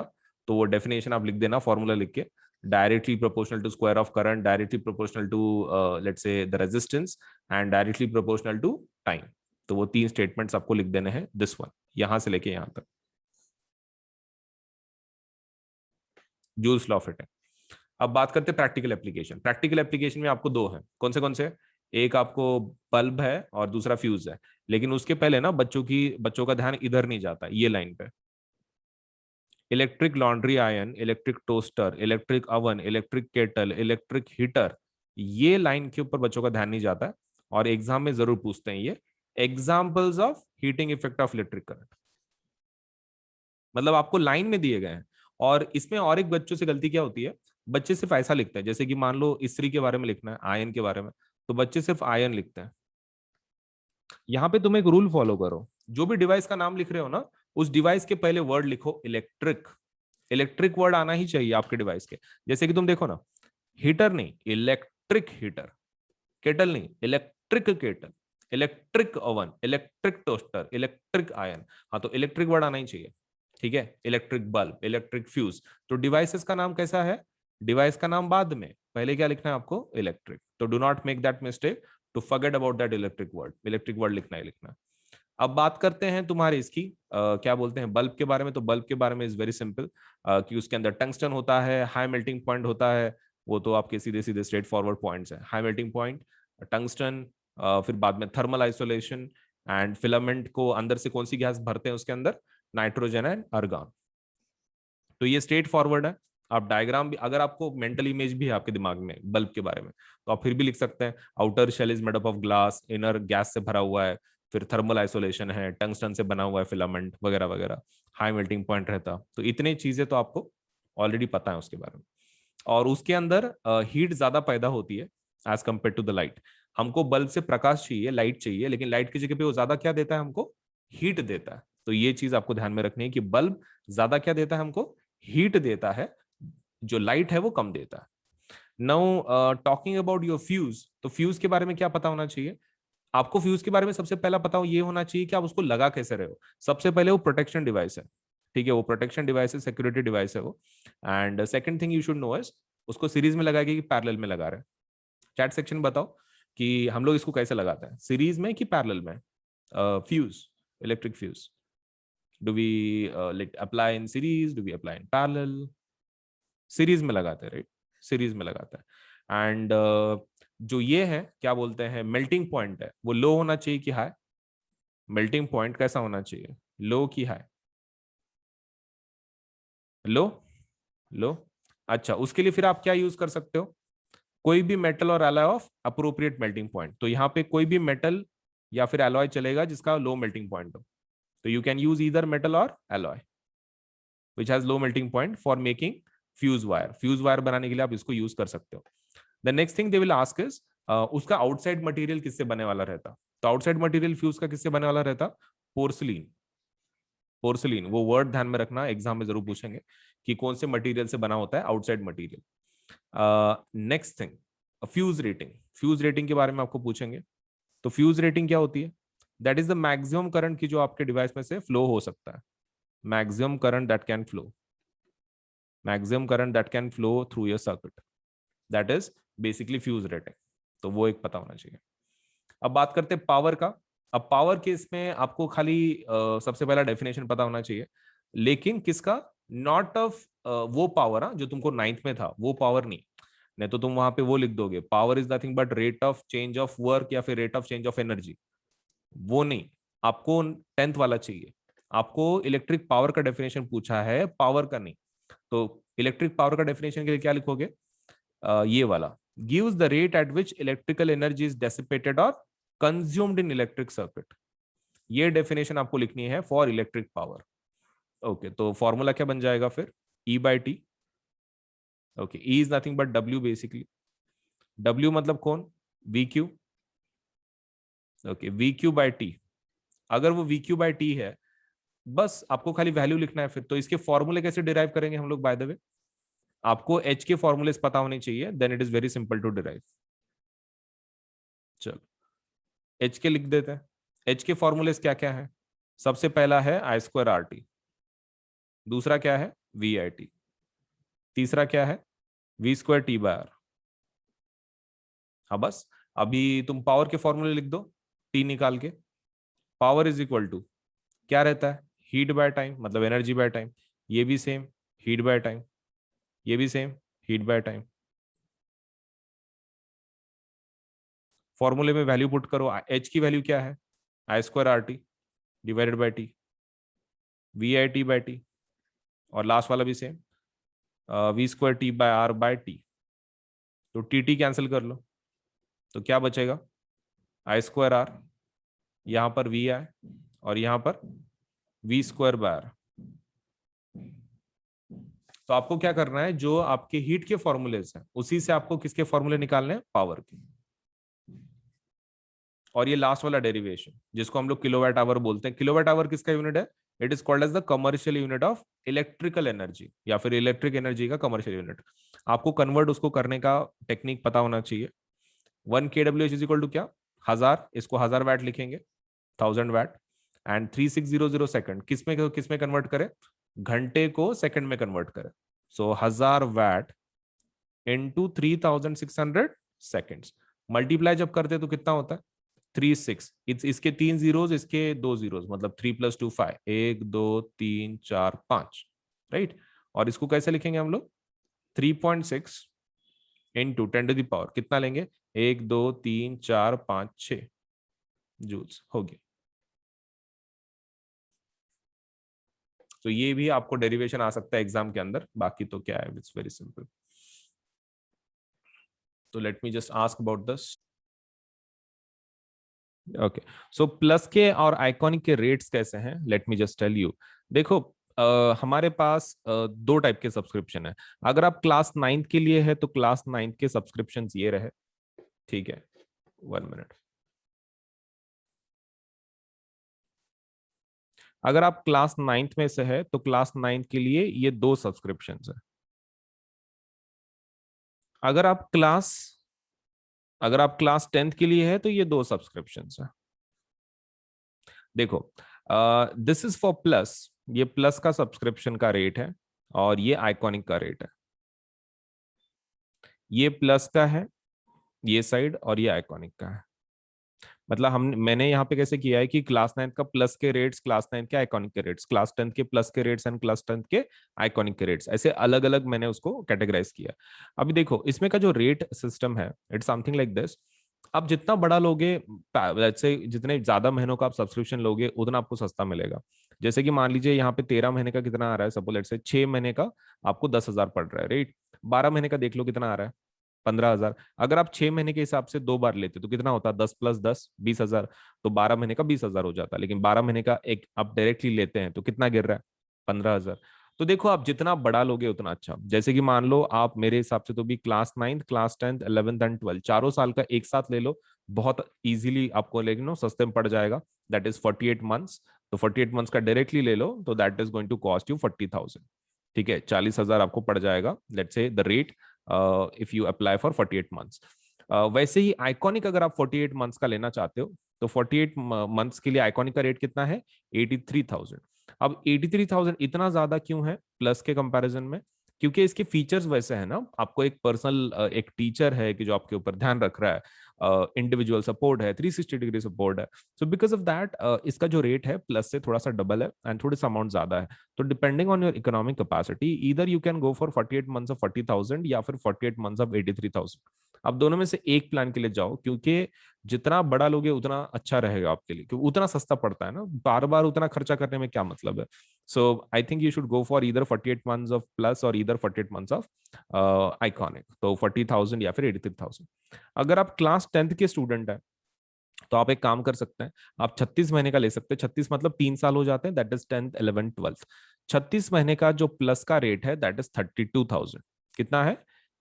तो वो डेफिनेशन आप लिख देना, फॉर्मूला लिख के, directly proportional to square of current, directly proportional to let's say the resistance, and directly proportional to time. तो वो तीन स्टेटमेंट्स आपको लिख देने हैं, दिस वन, यहां से लेके यहां तक, जूल्स लॉ ऑफ हीटिंग। अब बात करते हैं प्रैक्टिकल एप्लीकेशन। प्रैक्टिकल एप्लीकेशन में आपको दो हैं, कौन से? एक आपको बल्ब है और दूसरा फ्यूज है। लेकिन उसके पहले ना बच्चों का ध्यान इधर नहीं जाता, ये लाइन पे। Electric laundry iron, electric toaster, electric oven, electric kettle, electric heater, ये लाइन के ऊपर बच्चों का ध्यान नहीं जाता है, और एग्जाम में जरूर पूछते हैं ये, examples of heating effect of electric current. मतलब आपको लाइन में दिए गए हैं। और इसमें और एक बच्चों से गलती क्या होती है, बच्चे सिर्फ ऐसा लिखते हैं, जैसे कि मान लो इस्त्री के बारे में लिखना है, आयन के बारे में, तो बच्चे सिर्फ आयन लिखते हैं। यहाँ पे तुम एक रूल फॉलो करो, जो भी डिवाइस का नाम लिख रहे हो ना, उस डिवाइस के पहले वर्ड लिखो इलेक्ट्रिक। इलेक्ट्रिक वर्ड आना ही चाहिए आपके डिवाइस के। जैसे कि तुम देखो ना, हीटर नहीं, इलेक्ट्रिक हीटर, केटल नहीं, electric kettle, electric oven, electric toaster, electric ion. हाँ, तो इलेक्ट्रिक वर्ड आना ही चाहिए, ठीक है? Electric bulb, electric fuse. तो डिवाइसेस का नाम कैसा है? डिवाइस का नाम बाद में, पहले क्या लिखना है आपको? इलेक्ट्रिक। तो do not make that mistake, to forget about that electric word लिखना ही लिखना। अब बात करते हैं तुम्हारे इसकी क्या बोलते हैं बल्ब के बारे में। तो बल्ब के बारे में इज वेरी सिंपल कि उसके अंदर टंगस्टन होता है, हाई मेल्टिंग पॉइंट होता है। वो तो आपके सीधे सीधे स्ट्रेट फॉरवर्ड पॉइंट्स है, हाई मेल्टिंग पॉइंट, टंगस्टन, फिर बाद में थर्मल आइसोलेशन, एंड फिलामेंट को अंदर से कौन सी गैस भरते हैं उसके अंदर, नाइट्रोजन एंड अर्गन। तो ये स्ट्रेट फॉरवर्ड है। आप डायग्राम भी, अगर आपको मेंटल इमेज भी है आपके दिमाग में बल्ब के बारे में, तो आप फिर भी लिख सकते हैं outer shell is made up of glass, inner gas से भरा हुआ है, फिर थर्मल आइसोलेशन है, टंगस्टन से बना हुआ है फिलामेंट वगैरह वगैरह, हाई मेल्टिंग पॉइंट रहता। तो इतनी चीजें तो आपको ऑलरेडी पता है उसके बारे में। और उसके अंदर हीट ज्यादा पैदा होती है as compared to the light. हमको बल्ब से प्रकाश चाहिए, लाइट चाहिए, लेकिन लाइट की जगह पे वो ज्यादा क्या देता है हमको, हीट देता है। तो ये चीज आपको ध्यान में रखनी है कि बल्ब ज्यादा क्या देता है हमको, हीट देता है, जो लाइट है वो कम देता है। Now talking about your fuse, तो फ्यूज के बारे में क्या पता होना चाहिए आपको। फ्यूज के बारे में सबसे पहला पता हो ये होना चाहिए कि आप उसको लगा कैसे रहे हो। सबसे पहले वो प्रोटेक्शन डिवाइस है, ठीक है, वो प्रोटेक्शन डिवाइस है, सिक्योरिटी डिवाइस है वो। And second thing you should know is उसको सीरीज में लगाएगी कि पैरेलल में लगा रहे हैं। चैट सेक्शन बताओ कि हम लोग इसको कैसे लगाते हैं, सीरीज में कि पैरेलल में। Fuse, electric fuse, do we apply in series, do we apply in parallel? Series में लगाते हैं, राइट, सीरीज में लगाते हैं। एंड जो ये है क्या बोलते हैं मेल्टिंग पॉइंट है, वो लो होना चाहिए कि हाई? मेल्टिंग पॉइंट कैसा होना चाहिए, लो की हाई? लो, लो। अच्छा, उसके लिए फिर आप क्या यूज कर सकते हो, कोई भी मेटल और alloy of appropriate melting point. तो यहाँ पे कोई भी मेटल या फिर एलॉय चलेगा जिसका लो मेल्टिंग पॉइंट हो। तो you can use either metal और alloy which has low melting point for making fuse wire. Fuse wire बनाने के लिए आप इसको यूज कर सकते हो। The next thing they will ask is उसका आउटसाइड मटेरियल किससे बने वाला रहता। तो आउटसाइड मटेरियल फ्यूज का किससे बने वाला रहता, पोर्सलिन। पोर्सलिन, वो वर्ड ध्यान में रखना, एग्जाम में जरूर पूछेंगे कि कौन से मटेरियल से बना होता है outside material. Next thing, fuse rating. Fuse rating के बारे में आपको पूछेंगे। तो फ्यूज रेटिंग क्या होती है, that is the maximum current की जो आपके डिवाइस में से फ्लो हो सकता है। Maximum current that can flow, maximum current that can flow through your circuit, that is basically fuse rating. तो वो एक पता होना चाहिए। अब बात करते हैं पावर का। अब पावर के इसमें आपको खाली सबसे पहला डेफिनेशन पता होना चाहिए, लेकिन किसका, नॉट ऑफ वो पावर जो तुमको नाइन्थ में था वो पावर नहीं। नहीं तो तुम वहां पे वो लिख दोगे power is nothing but rate of change of work या फिर rate of change of energy, वो नहीं। आपको टेंथ वाला चाहिए। आपको इलेक्ट्रिक पावर का डेफिनेशन पूछा है, पावर का नहीं। तो इलेक्ट्रिक पावर का डेफिनेशन के लिए क्या लिखोगे, ये वाला, gives the rate at which electrical energy is dissipated or consumed in electric circuit। ये डेफिनेशन आपको लिखनी है फॉर इलेक्ट्रिक पावर। ओके, तो फॉर्मूला क्या बन जाएगा फिर, E by T. Okay, E is nothing but W basically. W मतलब कौन, VQ। Okay, VQ by T. अगर वो VQ बाई टी है, बस आपको खाली वैल्यू लिखना है। फिर तो इसके फॉर्मूले कैसे डिराइव करेंगे हम लोग, बाय द वे आपको H के फॉर्मूलेस पता होने चाहिए, then it is very simple to derive. चलो H के लिख देते हैं। H के फॉर्मूलेस क्या क्या है, सबसे पहला है आई स्क्वायर आर टी, दूसरा क्या है वी आई टी, तीसरा क्या है V square T by R. हाँ बस, अभी तुम पावर के फॉर्मूले लिख दो, टी निकाल के। पावर इज इक्वल टू क्या रहता है, हीट बाय टाइम, मतलब एनर्जी बाय टाइम। ये भी सेम, हीट बाय टाइम, ये भी सेम, हीट बाय टाइम। फॉर्मूले में वैल्यू पुट करो, एच की वैल्यू क्या है, I square R T divided by T, V I T by T, और लास्ट वाला भी same, V square T by R by T. तो टी टी कैंसिल कर लो, तो क्या बचेगा, आई स्क्वायर आर, यहां पर वी आई, और यहां पर वी स्क्वायर बाय आर। तो आपको क्या करना है, जो आपके हीट के फॉर्मूलेज हैं उसी से आपको किसके फॉर्मूले निकालने हैं, पावर के। और ये लास्ट वाला डेरिवेशन जिसको हम लोग किलोवाट आवर बोलते हैं, किलोवाट आवर किसका यूनिट है, it is called as the commercial unit of electrical energy, या फिर इलेक्ट्रिक एनर्जी का कमर्शियल यूनिट। आपको कन्वर्ट उसको करने का टेक्निक पता होना चाहिए। 1 kWh इज इक्वल टू क्या, 1000, इसको 1000 वैट लिखेंगे, 1000 वैट। एंड 3600 सेकंड किसमें कन्वर्ट करें, घंटे को सेकंड में कन्वर्ट करें। सो 1000 वैट इंटू 3600 सेकेंड्स। मल्टीप्लाई जब करते तो कितना होता है, 3 6, इसके 3 जीरोज, इसके 2 जीरोज, मतलब 3 + 2 5, 1 2 3 4 5, राइट। और इसको कैसे लिखेंगे हम लोग, 3.6 इंटू 10⁻, कितना लेंगे, 1 2 3 4 5 6 जूल्स हो गया। तो ये भी आपको डेरिवेशन आ सकता है एग्जाम के अंदर, बाकी तो क्या है, इट्स वेरी सिंपल। तो let me just ask about this. Okay, so plus के और आइकॉनिक के रेट्स कैसे हैं, let me just tell you. देखो, हमारे पास दो टाइप के सब्सक्रिप्शन है। अगर आप क्लास 9th के लिए है तो क्लास 9th के सब्सक्रिप्शन ये रहे, ठीक है, 1 मिनट। अगर आप क्लास 9th में से है तो क्लास 9th के लिए ये दो सब्सक्रिप्शन है। अगर आप क्लास अगर आप क्लास 10th के लिए है तो ये दो सब्सक्रिप्शन है। देखो, दिस इज फॉर प्लस, ये प्लस का सब्सक्रिप्शन का रेट है, और ये आइकॉनिक का रेट है। ये प्लस का है ये साइड, और ये आइकॉनिक का है। मतलब मैंने यहाँ पे कैसे किया है कि क्लास 9th का प्लस के रेट्स, क्लास 9th के आइकॉनिक के रेट्स, क्लास 10th के प्लस के रेट्स एंड क्लास 10th के आइकॉनिक के रेट्स, ऐसे अलग अलग मैंने उसको कैटेगराइज किया। अभी देखो, इसमें का जो रेट सिस्टम है, इट्स समथिंग लाइक दिस। आप जितना बड़ा लोगे, से जितने ज्यादा महीनों का आप सब्सक्रिप्शन लोगे उतना आपको सस्ता मिलेगा। जैसे कि मान लीजिए यहाँ पे 13 महीने का कितना आ रहा है, सपोज लेट से 6 महीने का आपको 10,000 पड़ रहा है, राइट। 12 महीने का देख लो कितना आ रहा है, 15,000। अगर आप 6 महीने के हिसाब से दो बार लेते तो कितना होता, 10 + 10 20,000। तो 12 महीने का 20,000 हो जाता, लेकिन 12 महीने का एक आप डायरेक्टली लेते हैं तो कितना गिर रहा है, 15,000। तो देखो, आप जितना बड़ा लोगे उतना अच्छा। जैसे कि मान लो आप मेरे हिसाब से तो भी class 9th, class 10th, 11th and 12th चारों साल का एक साथ ले लो, बहुत इजीली आपको, लेकिन नो सस्ते में पड़ जाएगा। That is 48 months. तो 48 मंथ्स का डायरेक्टली ले लो तो that is going to cost you 40,000। ठीक है, 40,000 आपको पड़ जाएगा, let's say the rate, if you apply for 48 months. वैसे ही आइकॉनिक अगर आप 48 मंथ्स का लेना चाहते हो तो 48 मंथ्स के लिए आइकॉनिक का रेट कितना है, 83,000। अब 83,000 इतना ज्यादा क्यों है प्लस के कंपैरिजन में, क्योंकि इसके फीचर्स वैसे हैं ना, आपको एक पर्सनल एक टीचर है कि जो आपके ऊपर ध्यान रख रहा है, इंडिविजुअल सपोर्ट है, 360 डिग्री सपोर्ट है। सो बिकॉज ऑफ दैट इसका जो रेट है प्लस से थोड़ा सा डबल है एंड थोड़ी सा अमाउंट ज्यादा है। तो depending on your economic capacity, इधर you can go for 48 months of 40,000 या फिर 48 मंथ्स ऑफ 83,000। आप दोनों में से एक प्लान के लिए जाओ, क्योंकि जितना बड़ा लोगे उतना अच्छा रहेगा आपके लिए, क्योंकि उतना सस्ता पड़ता है ना, बार बार उतना खर्चा करने में क्या मतलब है। So I think you should go for इधर 48 मंथ्स ऑफ प्लस और इधर 48 मंथ्स ऑफ आइकॉनिक, तो 40,000 या फिर 83,000। अगर आप क्लास 10th के स्टूडेंट हैं तो आप एक काम कर सकते हैं, आप 36 महीने का ले सकते हैं। 36 मतलब 3 साल हो जाते हैं, that is 10th 11th 12th। 36 महीने का जो प्लस का रेट है दैट इज 32,000। कितना है,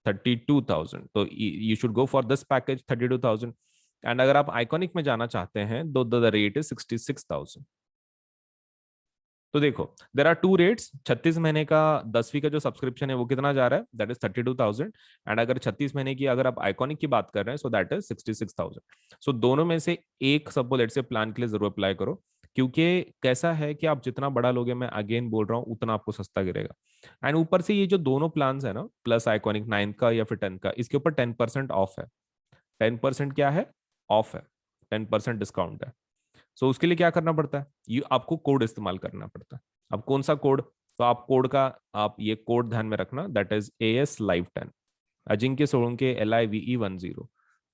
32,000। तो you should go for this package 32,000। And अगर आप आइकॉनिक में जाना चाहते हैं तो द रेट इज 66,000। तो देखो, देर आर टू रेट्स। 36 महीने का 10वीं का जो सब्सक्रिप्शन है वो कितना जा रहा है, दैट इज 32,000। एंड अगर 36 महीने की अगर आप आइकॉनिक की बात कर रहे हैं सो दैट इज 66,000। सो दोनों में से एक सपोज लेट से प्लान के लिए जरूर अप्लाई करो, क्योंकि कैसा है कि आप जितना बड़ा लोगे, मैं अगेन बोल रहा हूँ, उतना आपको सस्ता गिरेगा। एंड ऊपर से ये जो दोनों प्लान है ना, प्लस आइकॉनिक 9th का या फिर 10th का, इसके ऊपर 10% ऑफ है। 10% क्या है, ऑफ है, 10% डिस्काउंट है। सो उसके लिए क्या करना पड़ता है, ये आपको कोड इस्तेमाल करना पड़ता है। अब कौन सा कोड, तो आप कोड का, आप ये कोड ध्यान में रखना, that is AS Live 10, Ajinkya Solanke LIVE 10।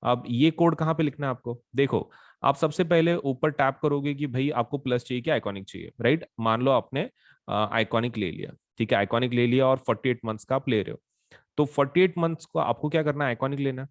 अब ये कोड कहाँ पे लिखना है आपको, देखो, आप सबसे पहले ऊपर टैप करोगे कि भाई आपको प्लस चाहिए कि आइकॉनिक चाहिए, राइट। मान लो आपने आइकॉनिक ले लिया, ठीक है, आइकॉनिक ले लिया और 48 मंथ्स का आप ले रहे हो। तो 48 मंथ्स को आपको क्या करना है, आइकॉनिक लेना है।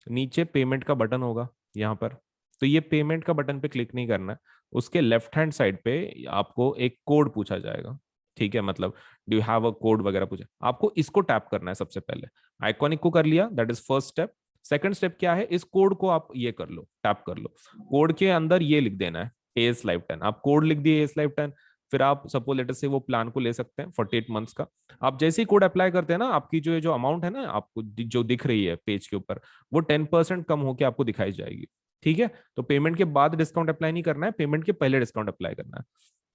नीचे पेमेंट का बटन होगा यहाँ पर, तो ये पेमेंट का बटन पे क्लिक नहीं करना है। उसके लेफ्ट हैंड साइड पे आपको एक कोड पूछा जाएगा, ठीक है, मतलब do you have a code वगैरह पूछा, आपको इसको टैप करना है सबसे पहले। आइकॉनिक को कर लिया, that is first step. Second step क्या है, इस कोड को आप ये कर लो, टैप कर लो। कोड के अंदर ये लिख देना है AS Live 10। आप कोड लिख दिए AS Live 10, फिर आप सपोज लेटर से वो प्लान को ले सकते हैं 48 मंथ्स का। आप जैसे ही कोड अप्लाई करते हैं ना, आपकी जो अमाउंट है ना आपको जो दिख रही है पेज के ऊपर, वो 10% कम होकर आपको दिखाई जाएगी। ठीक है, तो पेमेंट के बाद डिस्काउंट अप्लाई नहीं करना है, पेमेंट के पहले डिस्काउंट अप्लाई करना है।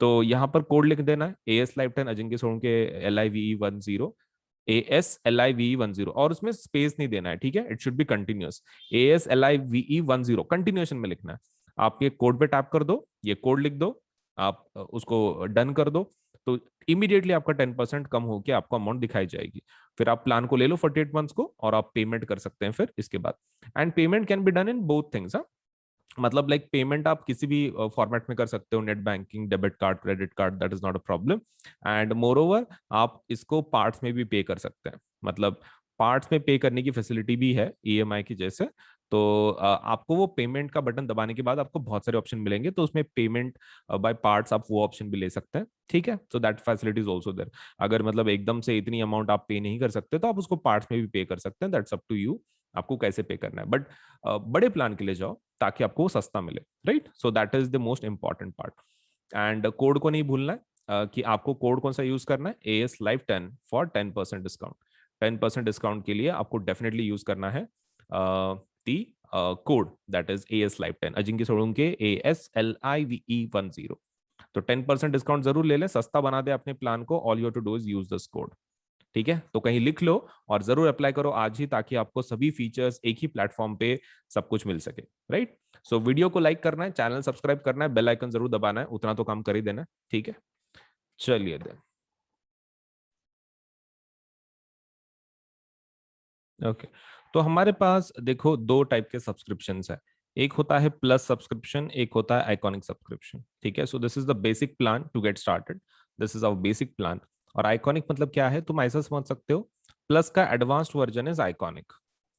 तो यहाँ पर कोड लिख देना है AS Live 10 अजिंक्य सोन के LIVE 10। ASLIVE10 और उसमें स्पेस नहीं देना है, ठीक है, it should B continuous. ASLIVE10 continuation में लिखना है। आप ये कोड पे टैप कर दो, ये कोड लिख दो, आप उसको डन कर दो, तो इमीडिएटली आपका 10% कम होकर आपको अमाउंट दिखाई जाएगी। फिर आप प्लान को ले लो 48 मंथ्स को और आप पेमेंट कर सकते हैं फिर इसके बाद। And payment can be done in both things. मतलब लाइक पेमेंट आप किसी भी फॉर्मेट में कर सकते हो, net banking, debit card, credit card, that is not a problem. And more over आप इसको पार्ट्स में भी पे कर सकते हैं, मतलब पार्ट्स में पे करने की फैसिलिटी भी है ईएमआई की जैसे। तो आपको वो पेमेंट का बटन दबाने के बाद आपको बहुत सारे ऑप्शन मिलेंगे, तो उसमें पेमेंट बाय पार्ट्स आप वो ऑप्शन भी ले सकते हैं, ठीक है। So that facility is also there. अगर मतलब एकदम से इतनी अमाउंट आप पे नहीं कर सकते तो आप उसको पार्ट्स में भी पे कर सकते हैं, दैट्स अप टू यू, आपको कैसे पे करना है। बट बड़े प्लान के लिए जाओ ताकि आपको वो सस्ता मिले, right. So that is the most important part. And code को नहीं भूलना है कि आपको कोड कौन सा यूज करना है, ASLIVE10 फॉर 10% डिस्काउंट। 10% डिस्काउंट के लिए आपको डेफिनेटली यूज करना है दी code that is ASLIVE10, Ajinkya Solanki ASLIVE10। तो 10% डिस्काउंट जरूर ले लें, सस्ता बना दे अपने प्लान को। All you to do is use this code, ठीक है। तो कहीं लिख लो और जरूर अप्लाई करो आज ही, ताकि आपको सभी फीचर्स एक ही प्लेटफॉर्म पे सब कुछ मिल सके, राइट। सो वीडियो को लाइक करना है, चैनल सब्सक्राइब करना है, बेल आइकन जरूर दबाना है, उतना तो काम कर ही देना है, ठीक है। चलिए देन, ओके। तो हमारे पास देखो दो टाइप के सब्सक्रिप्शन है, एक होता है प्लस सब्सक्रिप्शन, एक होता है आइकॉनिक सब्सक्रिप्शन, ठीक है। So this is the basic plan to get started, this is our basic plan. और आइकॉनिक मतलब क्या है, तुम ऐसा समझ सकते हो, प्लस का advanced version is iconic.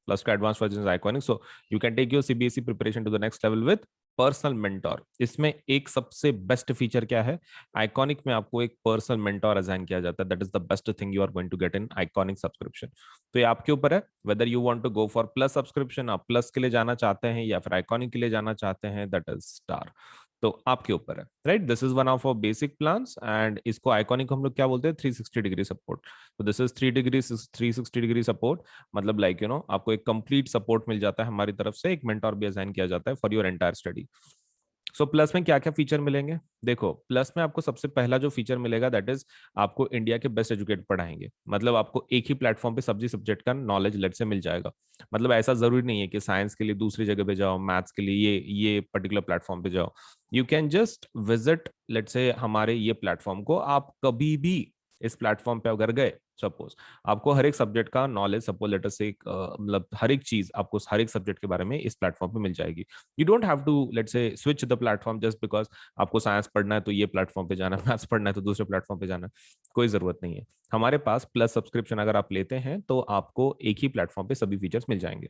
Plus का advance version is iconic. So you can take your CBSE preparation to the next level with personal mentor. इसमें एक सबसे बेस्ट फीचर क्या है, आइकॉनिक में आपको एक पर्सनल मेंटोर असाइन किया जाता है, that is the best thing you are going to get in iconic subscription. तो ये आपके ऊपर है whether you want to go for plus subscription, आप प्लस के लिए जाना चाहते हैं या फिर आइकॉनिक के लिए जाना चाहते हैं, दैट इज स्टार। तो आपके ऊपर है, right. This is one of our basic plans and इसको आइकॉनिक हम लोग क्या बोलते हैं, 360 डिग्री सपोर्ट। तो दिस इज 360 डिग्री सपोर्ट, मतलब लाइक यू नो आपको एक कंप्लीट सपोर्ट मिल जाता है हमारी तरफ से, एक मेंटोर भी असाइन किया जाता है for your entire study. So plus में क्या क्या फीचर मिलेंगे, देखो प्लस में आपको सबसे पहला जो फीचर मिलेगा दैट इज आपको इंडिया के बेस्ट एजुकेट पढ़ाएंगे। मतलब आपको एक ही प्लेटफॉर्म पे सब्जी सब्जेक्ट का नॉलेज लेट से मिल जाएगा। मतलब ऐसा जरूरी नहीं है कि साइंस के लिए दूसरी जगह पे जाओ, मैथ्स के लिए ये पर्टिकुलर प्लेटफॉर्म पे जाओ। You can just visit let say हमारे ये प्लेटफॉर्म को, आप कभी भी इस प्लेटफॉर्म पे अगर गए, सपोज आपको हर एक सब्जेक्ट का नॉलेज, सपोज लेटर से मतलब हर एक चीज आपको हर एक सब्जेक्ट के बारे में इस प्लेटफॉर्म पे मिल जाएगी। You don't have to late से switch the platform just because आपको साइंस पढ़ना है तो ये प्लेटफॉर्म पे जाना है, मैथ्स पढ़ना है तो दूसरे प्लेटफॉर्म पे जाना है, कोई जरूरत नहीं है। हमारे पास प्लस सब्सक्रिप्शन अगर आप लेते हैं तो आपको एक ही प्लेटफॉर्म पे सभी फीचर्स मिल जाएंगे।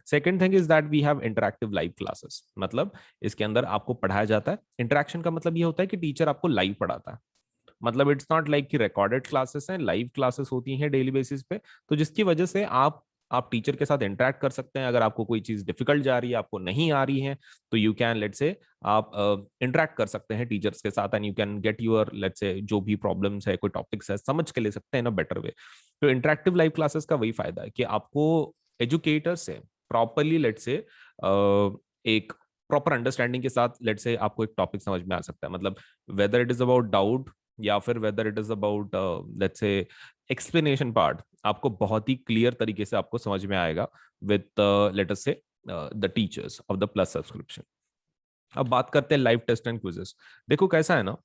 Second thing is that we have interactive live classes, मतलब इसके अंदर आपको पढ़ाया जाता है। इंटरेक्शन का मतलब ये होता है कि टीचर आपको लाइव पढ़ाता है, मतलब इट्स नॉट लाइक कि रिकॉर्डेड क्लासेस हैं, लाइव क्लासेस होती हैं डेली बेसिस पे। तो जिसकी वजह से आप टीचर के साथ इंटरेक्ट कर सकते हैं। अगर आपको कोई चीज डिफिकल्ट जा रही है, आपको नहीं आ रही है, तो यू कैन लेट से आप इंटरेक्ट कर सकते हैं टीचर्स के साथ and you can get your let say जो भी प्रॉब्लम्स है, कोई टॉपिक्स है, समझ के ले सकते हैं इन अ बेटर वे। तो इंटरेक्टिव लाइव क्लासेस का वही फायदा है कि आपको एजुकेटर से प्रॉपरली लेट से एक प्रॉपर अंडरस्टैंडिंग के साथ लेट से आपको एक टॉपिक समझ में आ सकता है। मतलब whether it is about doubt या फिर whether it is about let's say explanation part, आपको बहुत ही क्लियर तरीके से आपको समझ में आएगा विद लेट अस से the teachers of the plus subscription. अब बात करते हैं लाइव टेस्ट एंड क्विजेस। देखो कैसा है ना,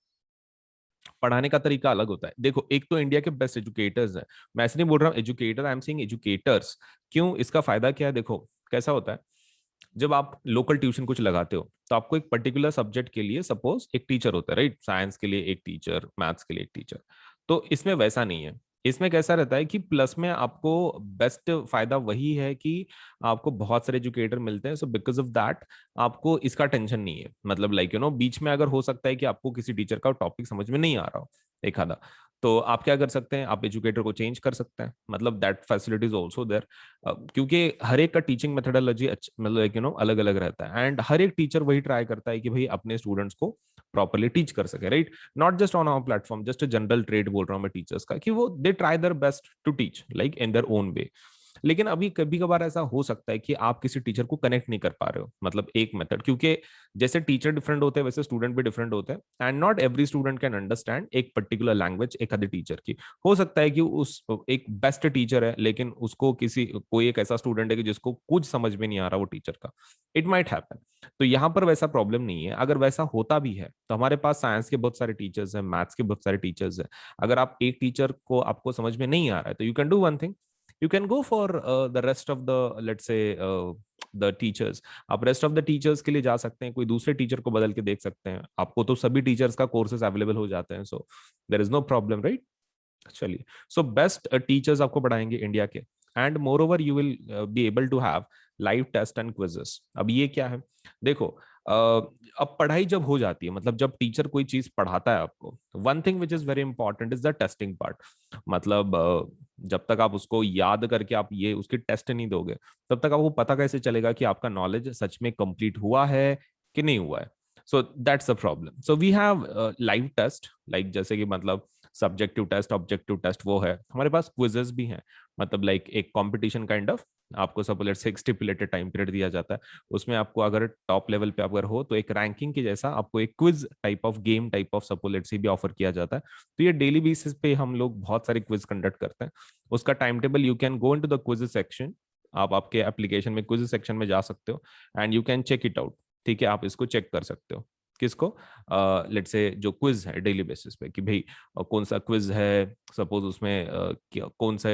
पढ़ाने का तरीका अलग होता है। देखो एक तो इंडिया के बेस्ट एजुकेटर्स हैं, मैं ऐसे नहीं बोल रहा हूँ educator, I am saying educators. क्यों, इसका फायदा क्या है, देखो कैसा होता है, जब आप लोकल ट्यूशन कुछ लगाते हो तो आपको एक पर्टिकुलर सब्जेक्ट के लिए सपोज एक टीचर होता है, राइट। साइंस के लिए एक टीचर, मैथ्स के लिए एक टीचर। तो इसमें वैसा नहीं है। इसमें कैसा रहता है कि प्लस में आपको बेस्ट फायदा वही है कि आपको बहुत सारे एजुकेटर मिलते हैं, सो बिकॉज ऑफ दैट आपको इसका टेंशन नहीं है। मतलब लाइक यू नो बीच में अगर हो सकता है कि आपको किसी टीचर का टॉपिक समझ में नहीं आ रहा हो एक आधा, तो आप क्या कर सकते हैं, आप एजुकेटर को चेंज कर सकते हैं। मतलब that facility is also there, क्योंकि हर एक का टीचिंग मेथोडोलॉजी मतलब यू नो अलग अलग रहता है एंड हर एक टीचर वही ट्राई करता है कि भाई अपने स्टूडेंट्स को प्रॉपरली टीच कर सके, right. Not just on our platform, just general trade बोल रहा हूँ मैं टीचर्स का, कि वो they try their best to teach like in their own way. लेकिन अभी कभी कभार ऐसा हो सकता है कि आप किसी टीचर को कनेक्ट नहीं कर पा रहे हो, मतलब एक मेथड, क्योंकि जैसे टीचर डिफरेंट होते हैं वैसे स्टूडेंट भी डिफरेंट होते हैं, and not every student can understand एक पर्टिकुलर लैंग्वेज एक आधे टीचर की। हो सकता है कि उस एक बेस्ट टीचर है लेकिन उसको किसी कोई एक ऐसा स्टूडेंट है कि जिसको कुछ समझ में नहीं आ रहा वो टीचर का, इट माइट हैपन। तो यहाँ पर वैसा प्रॉब्लम नहीं है। अगर वैसा होता भी है तो हमारे पास साइंस के बहुत सारे टीचर्स हैं, मैथ्स के बहुत सारे टीचर्स हैं। अगर आप एक टीचर को आपको समझ में नहीं आ रहा है तो you can do one thing, you can go for the rest of the, let's say, the teachers। आप रेस्ट ऑफ द टीचर्स के लिए जा सकते हैं, कोई दूसरे टीचर को बदल के देख सकते हैं, आपको तो सभी टीचर्स का कोर्सेज अवेलेबल हो जाते हैं, so there is no problem, right. चलिए, सो बेस्ट टीचर्स आपको पढ़ाएंगे इंडिया के, and more over you will be able to have live test and quizzes. अब ये क्या है, देखो, अब पढ़ाई जब हो जाती है, मतलब जब टीचर कोई चीज पढ़ाता है आपको, one thing which is very important is the testing part. मतलब जब तक आप उसको याद करके आप ये उसकी टेस्ट नहीं दोगे, तब तक आपको पता कैसे चलेगा कि आपका नॉलेज सच में कंप्लीट हुआ है कि नहीं हुआ है। So that's a problem. So we have live test, like जैसे कि मतलब सब्जेक्टिव टेस्ट, ऑब्जेक्टिव टेस्ट वो है, हमारे पास क्विजेस भी हैं, मतलब लाइक एक कंपटीशन काइंड ऑफ। आपको सपोज से एक स्टिपुलेटेड टाइम पीरियड दिया जाता है, उसमें आपको अगर टॉप लेवल पे अगर हो तो एक रैंकिंग के जैसा आपको एक quiz type of game type of सपोलेट से भी ऑफर किया जाता है। तो ये डेली बेसिस पे हम लोग बहुत सारे क्विज कंडक्ट करते हैं। उसका time table, you can go into the quiz section, आप आपके एप्लीकेशन में क्विज सेक्शन में जा सकते हो and you can check it out. ठीक है, आप इसको चेक कर सकते हो। किसको? लेट्स से जो क्विज है डेली बेसिस पे, कि भाई कौन सा क्विज है, सपोज उसमें कौन सा